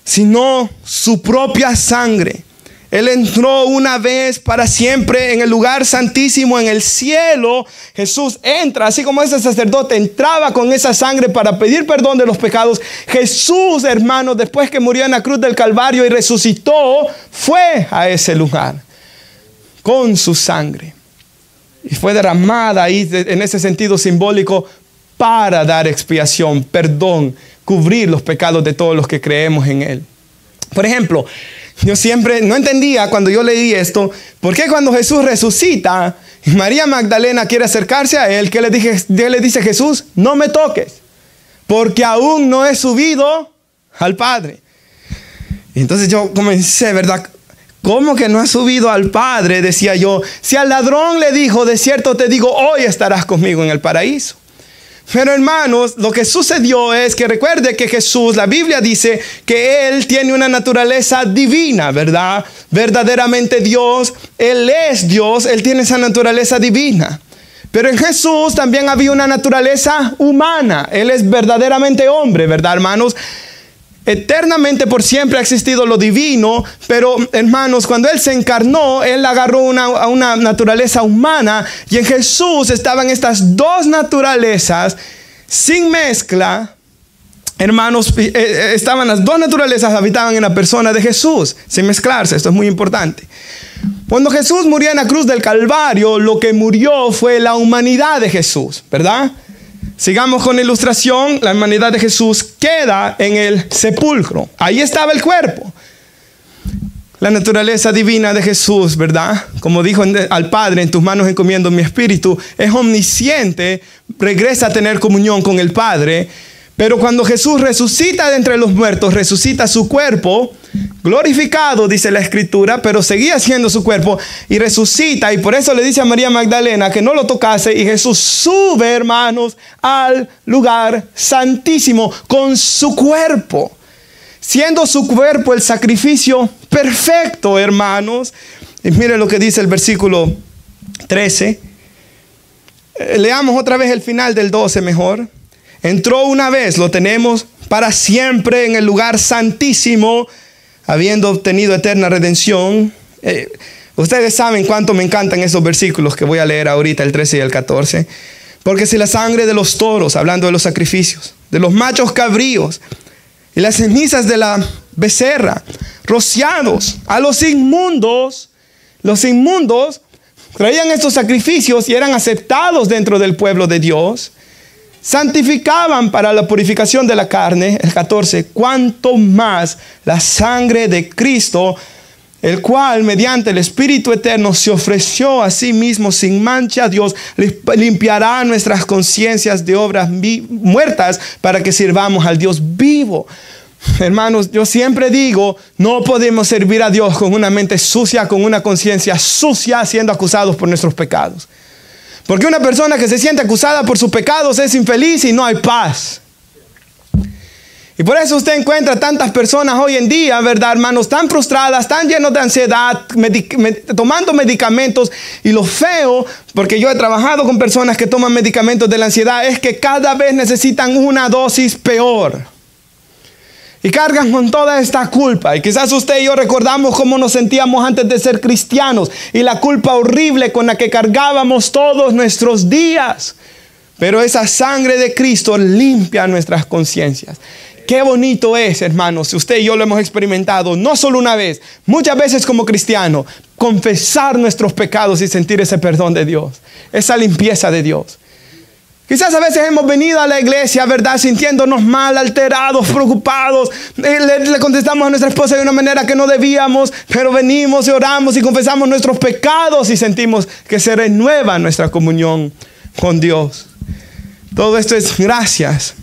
sino su propia sangre. Él entró una vez para siempre en el lugar santísimo, en el cielo. Jesús entra, así como ese sacerdote entraba con esa sangre para pedir perdón de los pecados. Jesús, hermanos, después que murió en la cruz del Calvario y resucitó, fue a ese lugar con su sangre. Y fue derramada ahí en ese sentido simbólico para dar expiación, perdón, cubrir los pecados de todos los que creemos en Él. Por ejemplo, yo siempre no entendía cuando yo leí esto, ¿por qué cuando Jesús resucita y María Magdalena quiere acercarse a Él, ¿qué le dice Jesús? No me toques, porque aún no he subido al Padre. Y entonces yo comencé, ¿verdad? ¿Cómo que no ha subido al Padre? Decía yo. Si al ladrón le dijo, de cierto te digo, hoy estarás conmigo en el paraíso. Pero hermanos, lo que sucedió es que recuerde que Jesús, la Biblia dice que Él tiene una naturaleza divina, ¿verdad? Verdaderamente Dios, Él es Dios, Él tiene esa naturaleza divina. Pero en Jesús también había una naturaleza humana. Él es verdaderamente hombre, ¿verdad, hermanos? Eternamente por siempre ha existido lo divino, pero hermanos, cuando Él se encarnó, Él agarró una naturaleza humana, y en Jesús estaban estas dos naturalezas sin mezcla. Hermanos, estaban las dos naturalezas, habitaban en la persona de Jesús, sin mezclarse. Esto es muy importante. Cuando Jesús murió en la cruz del Calvario, lo que murió fue la humanidad de Jesús, ¿verdad? Sigamos con la ilustración. La humanidad de Jesús queda en el sepulcro. Ahí estaba el cuerpo. La naturaleza divina de Jesús, ¿verdad? Como dijo al Padre, en tus manos encomiendo mi espíritu. Es omnisciente, regresa a tener comunión con el Padre. Pero cuando Jesús resucita de entre los muertos, resucita su cuerpo, glorificado, dice la Escritura, pero seguía siendo su cuerpo, y resucita, y por eso le dice a María Magdalena que no lo tocase, y Jesús sube, hermanos, al lugar santísimo con su cuerpo, siendo su cuerpo el sacrificio perfecto, hermanos. Y mire lo que dice el versículo 13. Leamos otra vez el final del 12 mejor. Entró una vez, lo tenemos para siempre en el lugar santísimo, habiendo obtenido eterna redención. Ustedes saben cuánto me encantan esos versículos que voy a leer ahorita, el 13 y el 14. Porque si la sangre de los toros, hablando de los sacrificios, de los machos cabríos y las cenizas de la becerra, rociados a los inmundos traían estos sacrificios y eran aceptados dentro del pueblo de Dios, santificaban para la purificación de la carne, el 14, cuanto más la sangre de Cristo, el cual mediante el Espíritu Eterno se ofreció a sí mismo sin mancha a Dios, limpiará nuestras conciencias de obras muertas para que sirvamos al Dios vivo. Hermanos, yo siempre digo, no podemos servir a Dios con una mente sucia, con una conciencia sucia, siendo acusados por nuestros pecados. Porque una persona que se siente acusada por sus pecados es infeliz y no hay paz. Y por eso usted encuentra tantas personas hoy en día, ¿verdad, hermanos? Tan frustradas, tan llenos de ansiedad, tomando medicamentos. Y lo feo, porque yo he trabajado con personas que toman medicamentos de la ansiedad, es que cada vez necesitan una dosis peor. Y cargan con toda esta culpa. Y quizás usted y yo recordamos cómo nos sentíamos antes de ser cristianos. Y la culpa horrible con la que cargábamos todos nuestros días. Pero esa sangre de Cristo limpia nuestras conciencias. Qué bonito es, hermanos, si usted y yo lo hemos experimentado, no solo una vez, muchas veces como cristiano, confesar nuestros pecados y sentir ese perdón de Dios. Esa limpieza de Dios. Quizás a veces hemos venido a la iglesia, ¿verdad? Sintiéndonos mal, alterados, preocupados. Le contestamos a nuestra esposa de una manera que no debíamos, pero venimos y oramos y confesamos nuestros pecados y sentimos que se renueva nuestra comunión con Dios. Todo esto es gracias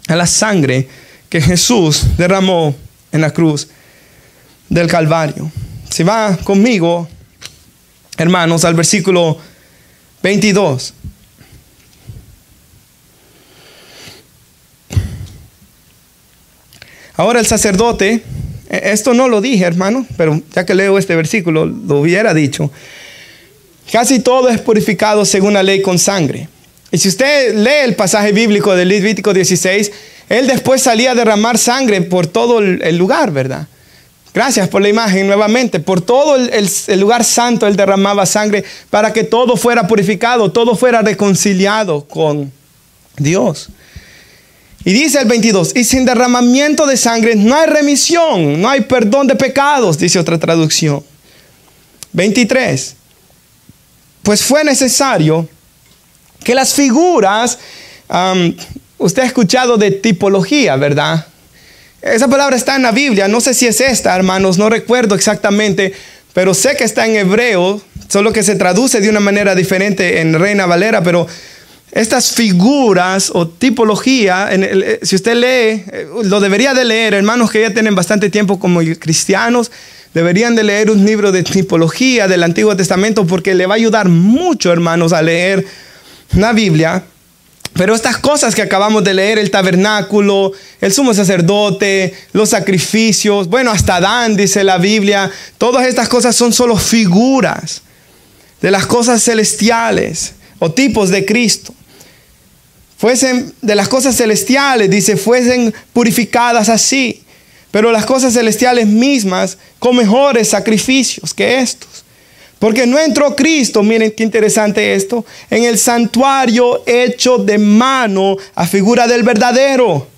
a la sangre que Jesús derramó en la cruz del Calvario. Si va conmigo, hermanos, al versículo 22. Ahora el sacerdote, esto no lo dije, hermano, pero ya que leo este versículo, lo hubiera dicho. Casi todo es purificado según la ley con sangre. Y si usted lee el pasaje bíblico de Levítico 16, él después salía a derramar sangre por todo el lugar, ¿verdad? Gracias por la imagen nuevamente. Por todo el lugar santo él derramaba sangre para que todo fuera purificado, todo fuera reconciliado con Dios. Y dice el 22, y sin derramamiento de sangre no hay remisión, no hay perdón de pecados, dice otra traducción. 23, pues fue necesario que las figuras, usted ha escuchado de tipología, ¿verdad? Esa palabra está en la Biblia, no sé si es esta, hermanos, no recuerdo exactamente, pero sé que está en hebreo, solo que se traduce de una manera diferente en Reina Valera, pero estas figuras o tipología, si usted lee, lo debería de leer, hermanos que ya tienen bastante tiempo como cristianos, deberían de leer un libro de tipología del Antiguo Testamento porque le va a ayudar mucho, hermanos, a leer la Biblia. Pero estas cosas que acabamos de leer, el tabernáculo, el sumo sacerdote, los sacrificios, bueno, hasta Adán dice la Biblia, todas estas cosas son solo figuras de las cosas celestiales o tipos de Cristo. Fuesen de las cosas celestiales, dice, fuesen purificadas así. Pero las cosas celestiales mismas con mejores sacrificios que estos. Porque no entró Cristo, miren qué interesante esto, en el santuario hecho de mano a figura del verdadero.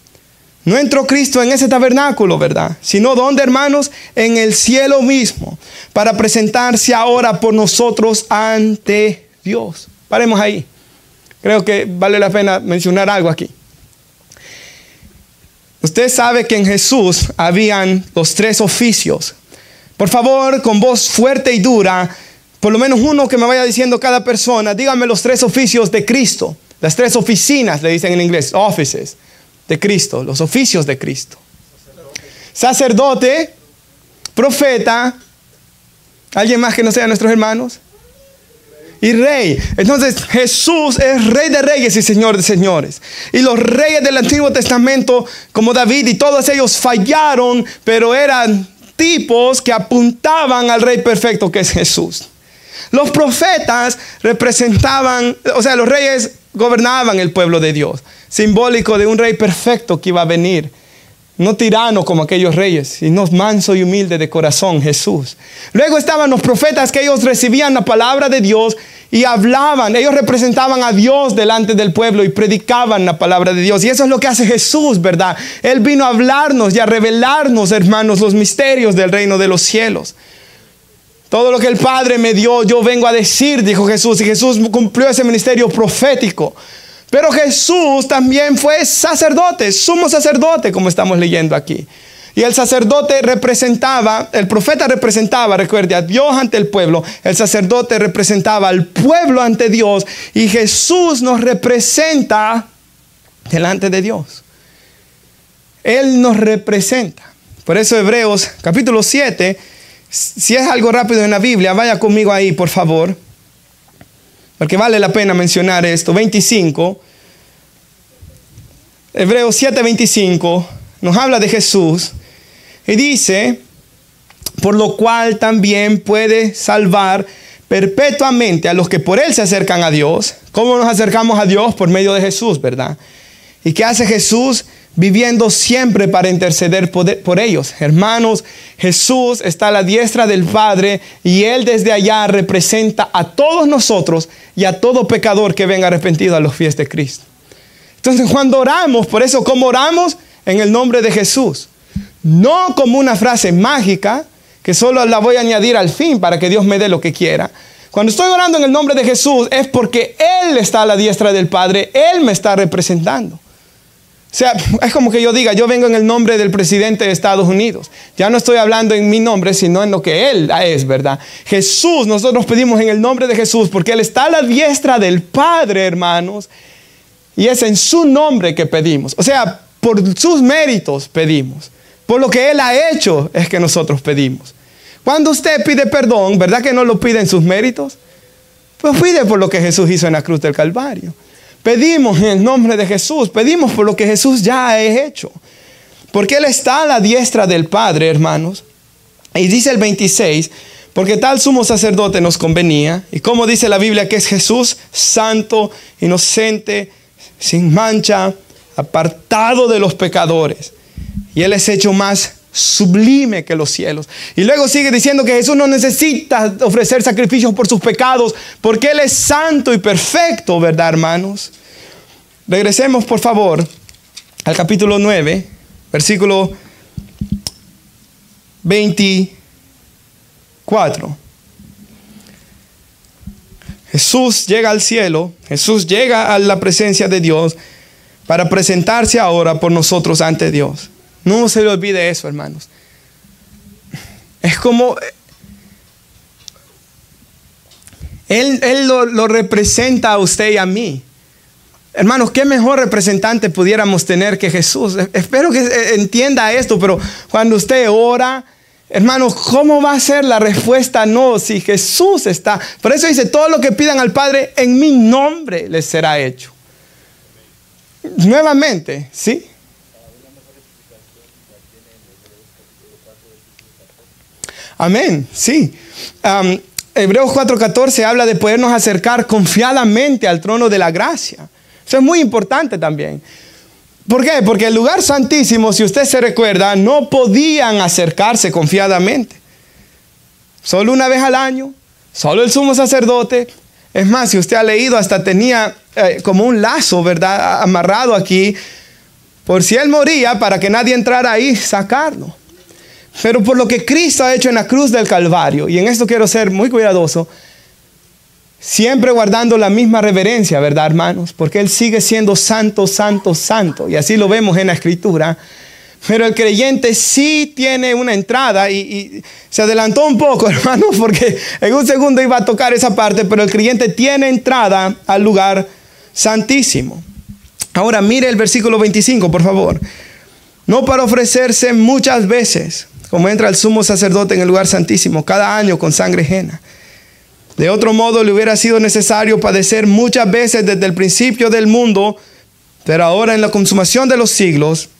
No entró Cristo en ese tabernáculo, ¿verdad? Sino ¿dónde, hermanos? En el cielo mismo, para presentarse ahora por nosotros ante Dios. Paremos ahí. Creo que vale la pena mencionar algo aquí. Usted sabe que en Jesús habían los 3 oficios. Por favor, con voz fuerte y dura, por lo menos uno que me vaya diciendo cada persona, dígame los 3 oficios de Cristo. Las 3 oficinas, le dicen en inglés, offices de Cristo, los oficios de Cristo. Sacerdote, profeta, ¿alguien más que no sea nuestros hermanos? Y rey. Entonces Jesús es rey de reyes y señor de señores. Y los reyes del Antiguo Testamento, como David y todos ellos fallaron, pero eran tipos que apuntaban al rey perfecto que es Jesús. Los profetas representaban, o sea, los reyes gobernaban el pueblo de Dios, simbólico de un rey perfecto que iba a venir. No tirano como aquellos reyes, sino manso y humilde de corazón, Jesús. Luego estaban los profetas que ellos recibían la palabra de Dios y hablaban. Ellos representaban a Dios delante del pueblo y predicaban la palabra de Dios. Y eso es lo que hace Jesús, ¿verdad? Él vino a hablarnos y a revelarnos, hermanos, los misterios del reino de los cielos. Todo lo que el Padre me dio, yo vengo a decir, dijo Jesús. Y Jesús cumplió ese ministerio profético. Pero Jesús también fue sacerdote, sumo sacerdote, como estamos leyendo aquí. Y el sacerdote representaba, el profeta representaba, recuerde, a Dios ante el pueblo. El sacerdote representaba al pueblo ante Dios. Y Jesús nos representa delante de Dios. Él nos representa. Por eso Hebreos capítulo 7, si es algo rápido en la Biblia, vaya conmigo ahí, por favor. Porque vale la pena mencionar esto. 25. Hebreos 7:25 nos habla de Jesús. Y dice, por lo cual también puede salvar perpetuamente a los que por él se acercan a Dios. ¿Cómo nos acercamos a Dios? Por medio de Jesús, ¿verdad? ¿Y qué hace Jesús? Viviendo siempre para interceder por ellos. Hermanos, Jesús está a la diestra del Padre y Él desde allá representa a todos nosotros y a todo pecador que venga arrepentido a los pies de Cristo. Entonces cuando oramos, por eso ¿cómo oramos? En el nombre de Jesús. No como una frase mágica que solo la voy a añadir al fin para que Dios me dé lo que quiera. Cuando estoy orando en el nombre de Jesús es porque Él está a la diestra del Padre, Él me está representando. O sea, es como que yo diga, yo vengo en el nombre del presidente de Estados Unidos. Ya no estoy hablando en mi nombre, sino en lo que Él es, ¿verdad? Jesús, nosotros pedimos en el nombre de Jesús porque Él está a la diestra del Padre, hermanos. Y es en su nombre que pedimos. O sea, por sus méritos pedimos. Por lo que Él ha hecho es que nosotros pedimos. Cuando usted pide perdón, ¿verdad que no lo pide en sus méritos? Pues pide por lo que Jesús hizo en la cruz del Calvario. Pedimos en el nombre de Jesús, pedimos por lo que Jesús ya ha hecho. Porque Él está a la diestra del Padre, hermanos. Y dice el 26, porque tal sumo sacerdote nos convenía. Y como dice la Biblia que es Jesús, santo, inocente, sin mancha, apartado de los pecadores. Y Él es hecho más sublime que los cielos. Y luego sigue diciendo que Jesús no necesita ofrecer sacrificios por sus pecados, porque Él es santo y perfecto, ¿verdad, hermanos? Regresemos, por favor, al capítulo 9, versículo 24. Jesús llega al cielo, Jesús llega a la presencia de Dios para presentarse ahora por nosotros ante Dios. No se le olvide eso, hermanos. Es como Él lo representa a usted y a mí. Hermanos, ¿qué mejor representante pudiéramos tener que Jesús? Espero que entienda esto, pero cuando usted ora, hermanos, ¿cómo va a ser la respuesta? No, si Jesús está. Por eso dice, todo lo que pidan al Padre en mi nombre les será hecho. Nuevamente, ¿sí? Amén, sí. Hebreos 4:14 habla de podernos acercar confiadamente al trono de la gracia. Eso es muy importante también. ¿Por qué? Porque el lugar santísimo, si usted se recuerda, no podían acercarse confiadamente. Solo una vez al año, solo el sumo sacerdote. Es más, si usted ha leído, hasta tenía como un lazo, ¿verdad? Amarrado aquí, por si él moría, para que nadie entrara ahí, sacarlo. Pero por lo que Cristo ha hecho en la cruz del Calvario, y en esto quiero ser muy cuidadoso, siempre guardando la misma reverencia, ¿verdad, hermanos? Porque Él sigue siendo santo, santo, santo. Y así lo vemos en la Escritura. Pero el creyente sí tiene una entrada y se adelantó un poco, hermanos, porque en un segundo iba a tocar esa parte, pero el creyente tiene entrada al lugar santísimo. Ahora mire el versículo 25, por favor. No para ofrecerse muchas veces, como entra el sumo sacerdote en el lugar santísimo, cada año con sangre ajena. De otro modo le hubiera sido necesario padecer muchas veces desde el principio del mundo, pero ahora en la consumación de los siglos,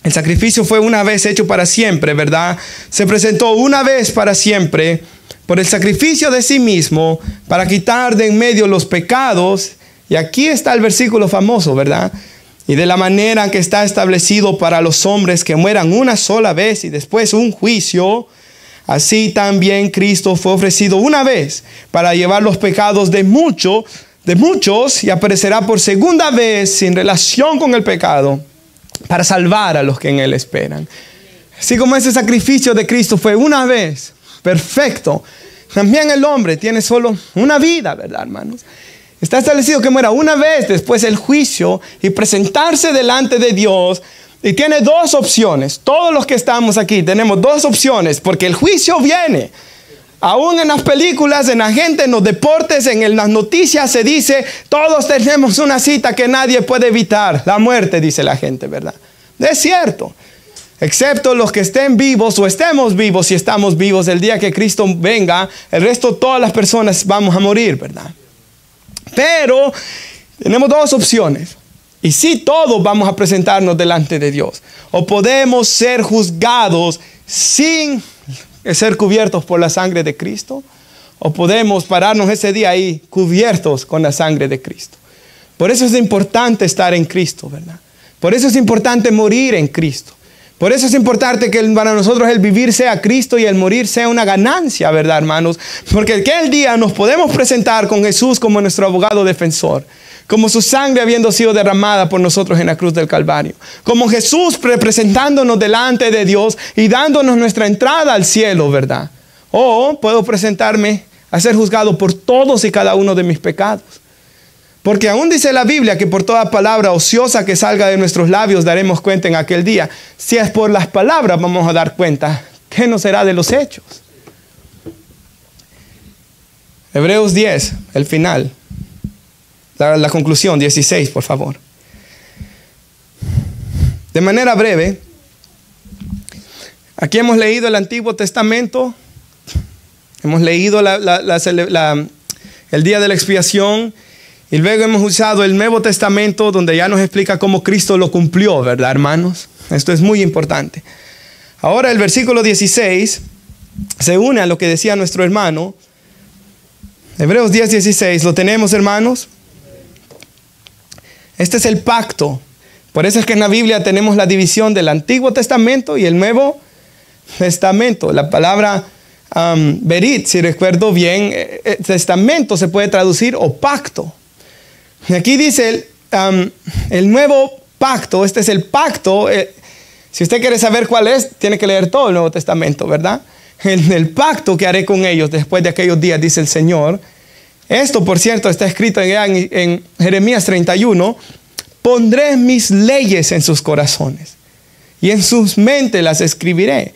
el sacrificio fue una vez hecho para siempre, ¿verdad? Se presentó una vez para siempre por el sacrificio de sí mismo para quitar de en medio los pecados. Y aquí está el versículo famoso, ¿verdad? Y de la manera que está establecido para los hombres que mueran una sola vez y después un juicio, así también Cristo fue ofrecido una vez para llevar los pecados de muchos y aparecerá por segunda vez sin relación con el pecado para salvar a los que en Él esperan. Así como ese sacrificio de Cristo fue una vez, perfecto, también el hombre tiene solo una vida, ¿verdad, hermanos? Está establecido que muera una vez, después el juicio y presentarse delante de Dios. Y tiene dos opciones. Todos los que estamos aquí tenemos dos opciones, porque el juicio viene. Aún en las películas, en la gente, en los deportes, en las noticias se dice, todos tenemos una cita que nadie puede evitar. La muerte, dice la gente, ¿verdad? Es cierto. Excepto los que estén vivos o estemos vivos, si estamos vivos el día que Cristo venga, el resto, todas las personas vamos a morir, ¿verdad? Pero tenemos dos opciones. Y sí, todos vamos a presentarnos delante de Dios. O podemos ser juzgados sin ser cubiertos por la sangre de Cristo. O podemos pararnos ese día ahí cubiertos con la sangre de Cristo. Por eso es importante estar en Cristo, ¿verdad? Por eso es importante morir en Cristo. Por eso es importante que para nosotros el vivir sea Cristo y el morir sea una ganancia, ¿verdad, hermanos? Porque aquel día nos podemos presentar con Jesús como nuestro abogado defensor. Como su sangre habiendo sido derramada por nosotros en la cruz del Calvario. Como Jesús representándonos delante de Dios y dándonos nuestra entrada al cielo, ¿verdad? O puedo presentarme a ser juzgado por todos y cada uno de mis pecados. Porque aún dice la Biblia que por toda palabra ociosa que salga de nuestros labios daremos cuenta en aquel día. Si es por las palabras vamos a dar cuenta, ¿qué no será de los hechos? Hebreos 10, el final. La conclusión, 16, por favor. De manera breve, aquí hemos leído el Antiguo Testamento, hemos leído el día de la expiación, y luego hemos usado el Nuevo Testamento, donde ya nos explica cómo Cristo lo cumplió, ¿verdad, hermanos? Esto es muy importante. Ahora el versículo 16 se une a lo que decía nuestro hermano. Hebreos 10, 16, ¿lo tenemos, hermanos? Este es el pacto. Por eso es que en la Biblia tenemos la división del Antiguo Testamento y el Nuevo Testamento. La palabra berit, si recuerdo bien, testamento se puede traducir o pacto. Y aquí dice el nuevo pacto. Este es el pacto. Si usted quiere saber cuál es, tiene que leer todo el Nuevo Testamento, ¿verdad? El pacto que haré con ellos después de aquellos días, dice el Señor. Esto, por cierto, está escrito en Jeremías 31. Pondré mis leyes en sus corazones y en sus mentes las escribiré.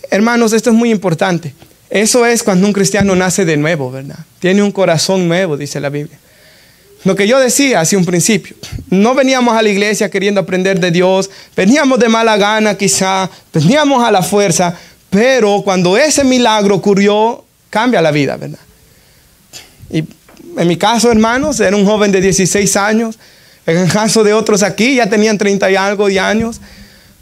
Hermanos, esto es muy importante. Eso es cuando un cristiano nace de nuevo, ¿verdad? Tiene un corazón nuevo, dice la Biblia. Lo que yo decía hace un principio, no veníamos a la iglesia queriendo aprender de Dios, veníamos de mala gana quizá, veníamos a la fuerza, pero cuando ese milagro ocurrió, cambia la vida, ¿verdad? Y en mi caso, hermanos, era un joven de 16 años, en el caso de otros aquí ya tenían 30 y algo de años.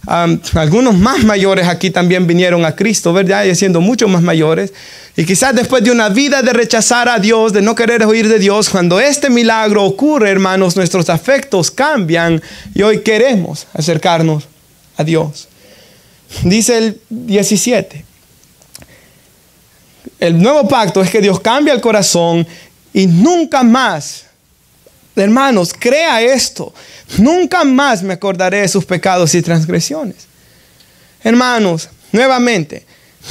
Algunos más mayores aquí también vinieron a Cristo, ¿verdad? Y siendo mucho más mayores. Y quizás después de una vida de rechazar a Dios, de no querer oír de Dios, cuando este milagro ocurre, hermanos, nuestros afectos cambian y hoy queremos acercarnos a Dios. Dice el 17. El nuevo pacto es que Dios cambia el corazón y nunca más, hermanos, crea esto, nunca más me acordaré de sus pecados y transgresiones. Hermanos, nuevamente,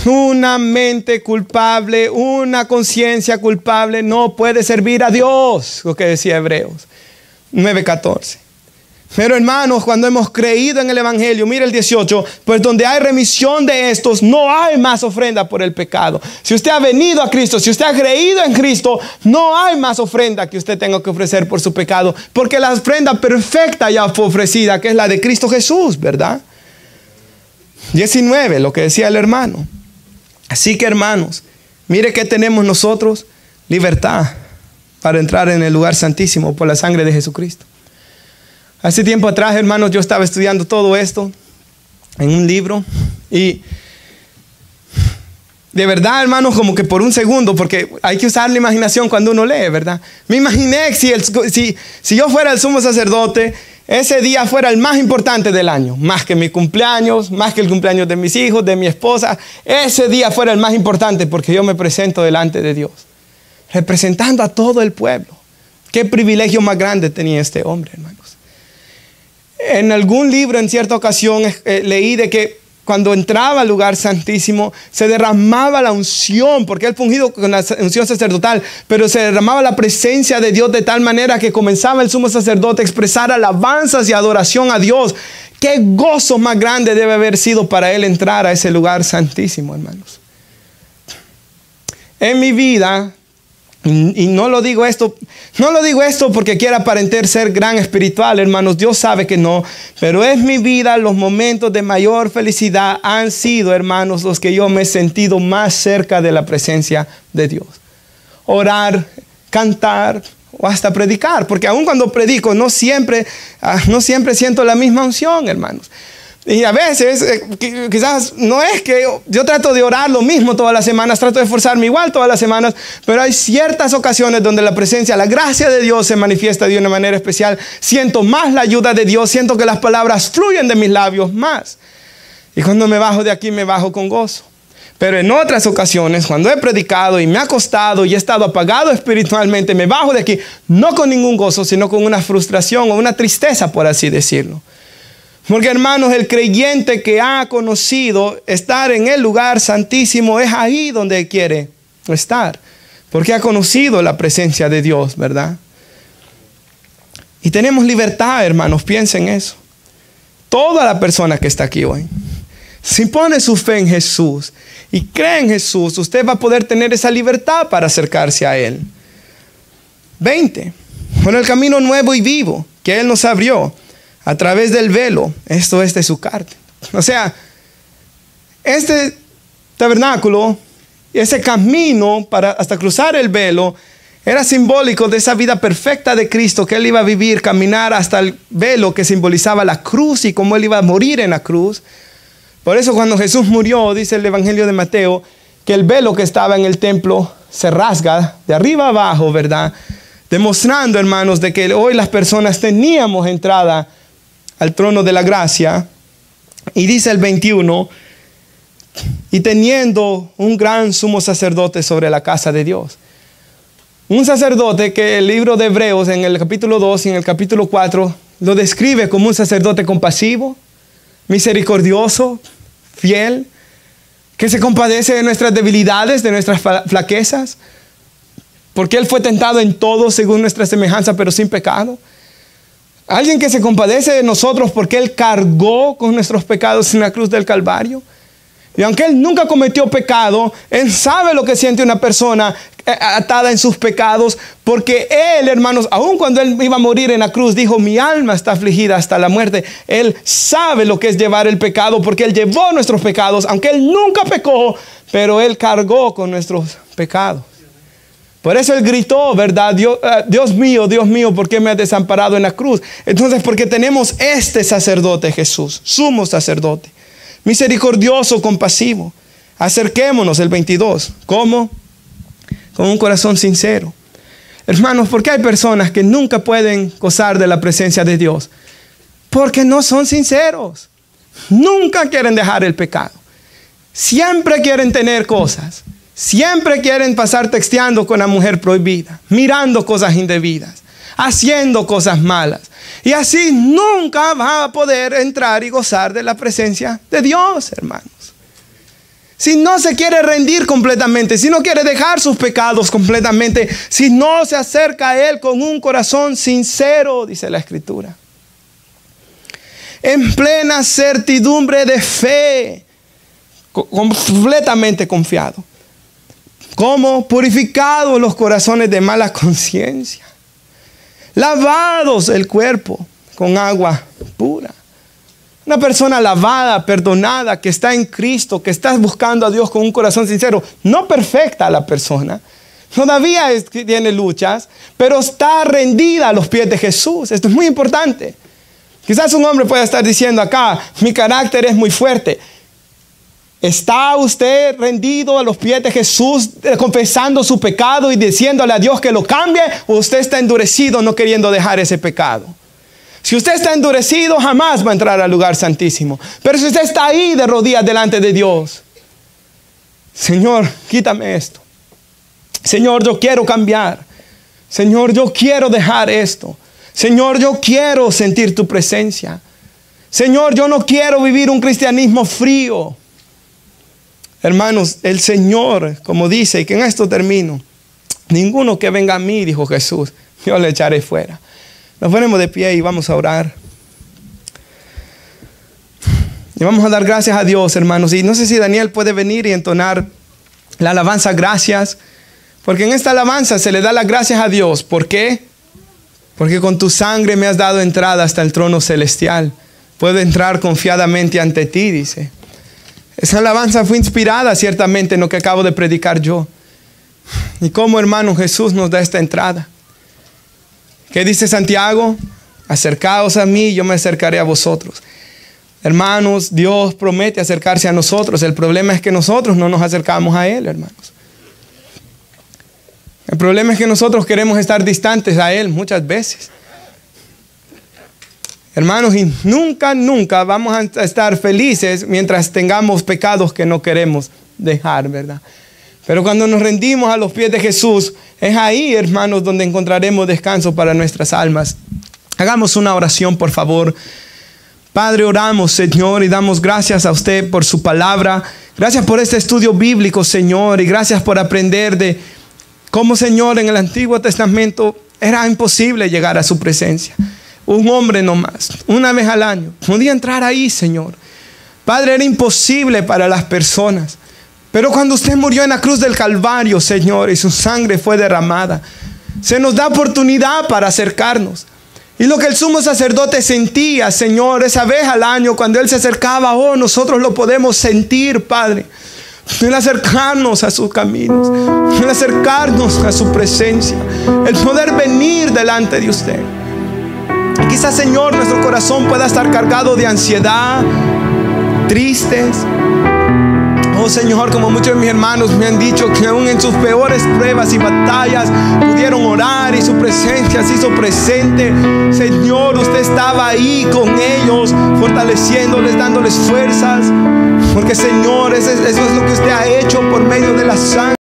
una mente culpable, una conciencia culpable no puede servir a Dios, lo que decía Hebreos 9:14. Pero hermanos, cuando hemos creído en el Evangelio, mira el 18, pues donde hay remisión de estos, no hay más ofrenda por el pecado. Si usted ha venido a Cristo, si usted ha creído en Cristo, no hay más ofrenda que usted tenga que ofrecer por su pecado, porque la ofrenda perfecta ya fue ofrecida, que es la de Cristo Jesús, ¿verdad? 19, lo que decía el hermano. Así que hermanos, mire que tenemos nosotros, libertad para entrar en el lugar santísimo por la sangre de Jesucristo. Hace tiempo atrás, hermanos, yo estaba estudiando todo esto en un libro y de verdad, hermanos, como que por un segundo, porque hay que usar la imaginación cuando uno lee, ¿verdad? Me imaginé si yo fuera el sumo sacerdote, ese día fuera el más importante del año, más que mi cumpleaños, más que el cumpleaños de mis hijos, de mi esposa. Ese día fuera el más importante porque yo me presento delante de Dios, representando a todo el pueblo. Qué privilegio más grande tenía este hombre, hermanos. En algún libro, en cierta ocasión, leí de que cuando entraba al lugar santísimo, se derramaba la unción, porque él fungido con la unción sacerdotal, pero se derramaba la presencia de Dios de tal manera que comenzaba el sumo sacerdote a expresar alabanzas y adoración a Dios. Qué gozo más grande debe haber sido para él entrar a ese lugar santísimo, hermanos. En mi vida, y no lo digo esto porque quiera aparentar ser gran espiritual, hermanos. Dios sabe que no. Pero en mi vida los momentos de mayor felicidad han sido, hermanos, los que yo me he sentido más cerca de la presencia de Dios. Orar, cantar o hasta predicar. Porque aun cuando predico no siempre siento la misma unción, hermanos. Y a veces, quizás no es que yo trato de orar lo mismo todas las semanas, trato de esforzarme igual todas las semanas, pero hay ciertas ocasiones donde la presencia, la gracia de Dios se manifiesta de una manera especial. Siento más la ayuda de Dios, siento que las palabras fluyen de mis labios más. Y cuando me bajo de aquí, me bajo con gozo. Pero en otras ocasiones, cuando he predicado y me ha costado y he estado apagado espiritualmente, me bajo de aquí, no con ningún gozo, sino con una frustración o una tristeza, por así decirlo. Porque hermanos, el creyente que ha conocido estar en el lugar santísimo es ahí donde quiere estar. Porque ha conocido la presencia de Dios, ¿verdad? Y tenemos libertad, hermanos, piensen eso. Toda la persona que está aquí hoy, si pone su fe en Jesús y cree en Jesús, usted va a poder tener esa libertad para acercarse a Él. 20. Con el camino nuevo y vivo que Él nos abrió a través del velo, esto es de su carne. O sea, este tabernáculo, ese camino para hasta cruzar el velo, era simbólico de esa vida perfecta de Cristo que Él iba a vivir, caminar hasta el velo que simbolizaba la cruz y cómo Él iba a morir en la cruz. Por eso cuando Jesús murió, dice el Evangelio de Mateo, que el velo que estaba en el templo se rasga de arriba abajo, ¿verdad? Demostrando, hermanos, de que hoy las personas teníamos entrada al trono de la gracia. Y dice el 21, y teniendo un gran sumo sacerdote sobre la casa de Dios. Un sacerdote que el libro de Hebreos en el capítulo 2 y en el capítulo 4 lo describe como un sacerdote compasivo, misericordioso, fiel, que se compadece de nuestras debilidades, de nuestras flaquezas, porque Él fue tentado en todo según nuestra semejanza, pero sin pecado. Alguien que se compadece de nosotros porque Él cargó con nuestros pecados en la cruz del Calvario. Y aunque Él nunca cometió pecado, Él sabe lo que siente una persona atada en sus pecados, porque Él, hermanos, aun cuando Él iba a morir en la cruz, dijo, mi alma está afligida hasta la muerte. Él sabe lo que es llevar el pecado, porque Él llevó nuestros pecados, aunque Él nunca pecó, pero Él cargó con nuestros pecados. Por eso Él gritó, ¿verdad? Dios mío, ¿por qué me has desamparado en la cruz? Entonces, porque tenemos este sacerdote, Jesús, sumo sacerdote, misericordioso, compasivo. Acerquémonos, el 22. ¿Cómo? Con un corazón sincero. Hermanos, ¿por qué hay personas que nunca pueden gozar de la presencia de Dios? Porque no son sinceros. Nunca quieren dejar el pecado. Siempre quieren tener cosas. Siempre quieren pasar texteando con la mujer prohibida, mirando cosas indebidas, haciendo cosas malas. Y así nunca va a poder entrar y gozar de la presencia de Dios, hermanos. Si no se quiere rendir completamente, si no quiere dejar sus pecados completamente, si no se acerca a Él con un corazón sincero, dice la Escritura, en plena certidumbre de fe, completamente confiado. ¿Cómo? Purificados los corazones de mala conciencia, lavados el cuerpo con agua pura. Una persona lavada, perdonada, que está en Cristo, que está buscando a Dios con un corazón sincero, no perfecta la persona, todavía tiene luchas, pero está rendida a los pies de Jesús. Esto es muy importante. Quizás un hombre pueda estar diciendo acá, mi carácter es muy fuerte. ¿Está usted rendido a los pies de Jesús, confesando su pecado y diciéndole a Dios que lo cambie? ¿O usted está endurecido no queriendo dejar ese pecado? Si usted está endurecido, jamás va a entrar al lugar santísimo. Pero si usted está ahí de rodillas delante de Dios, Señor, quítame esto. Señor, yo quiero cambiar. Señor, yo quiero dejar esto. Señor, yo quiero sentir tu presencia. Señor, yo no quiero vivir un cristianismo frío. Hermanos, el Señor, como dice, y que en esto termino, ninguno que venga a mí, dijo Jesús, yo le echaré fuera. Nos ponemos de pie y vamos a orar. Y vamos a dar gracias a Dios, hermanos. Y no sé si Daniel puede venir y entonar la alabanza gracias. Porque en esta alabanza se le da las gracias a Dios. ¿Por qué? Porque con tu sangre me has dado entrada hasta el trono celestial. Puedo entrar confiadamente ante ti, dice. Esa alabanza fue inspirada ciertamente en lo que acabo de predicar yo. Y cómo, hermano, Jesús nos da esta entrada. ¿Qué dice Santiago? Acercaos a mí, yo me acercaré a vosotros. Hermanos, Dios promete acercarse a nosotros. El problema es que nosotros no nos acercamos a Él, hermanos. El problema es que nosotros queremos estar distantes a Él muchas veces. Hermanos, y nunca vamos a estar felices mientras tengamos pecados que no queremos dejar, ¿verdad? Pero cuando nos rendimos a los pies de Jesús, es ahí, hermanos, donde encontraremos descanso para nuestras almas. Hagamos una oración, por favor. Padre, oramos, Señor, y damos gracias a usted por su palabra. Gracias por este estudio bíblico, Señor, y gracias por aprender de cómo, Señor, en el Antiguo Testamento era imposible llegar a su presencia. Un hombre nomás, una vez al año, podía entrar ahí, Señor. Padre, era imposible para las personas. Pero cuando usted murió en la cruz del Calvario, Señor, y su sangre fue derramada, se nos da oportunidad para acercarnos. Y lo que el sumo sacerdote sentía, Señor, esa vez al año, cuando Él se acercaba, oh, nosotros lo podemos sentir, Padre. El acercarnos a sus caminos, el acercarnos a su presencia, el poder venir delante de usted. Quizás, Señor, nuestro corazón pueda estar cargado de ansiedad, tristes. Oh Señor, como muchos de mis hermanos me han dicho que aún en sus peores pruebas y batallas pudieron orar y su presencia se hizo presente. Señor, usted estaba ahí con ellos, fortaleciéndoles, dándoles fuerzas. Porque Señor, eso es lo que usted ha hecho por medio de la sangre.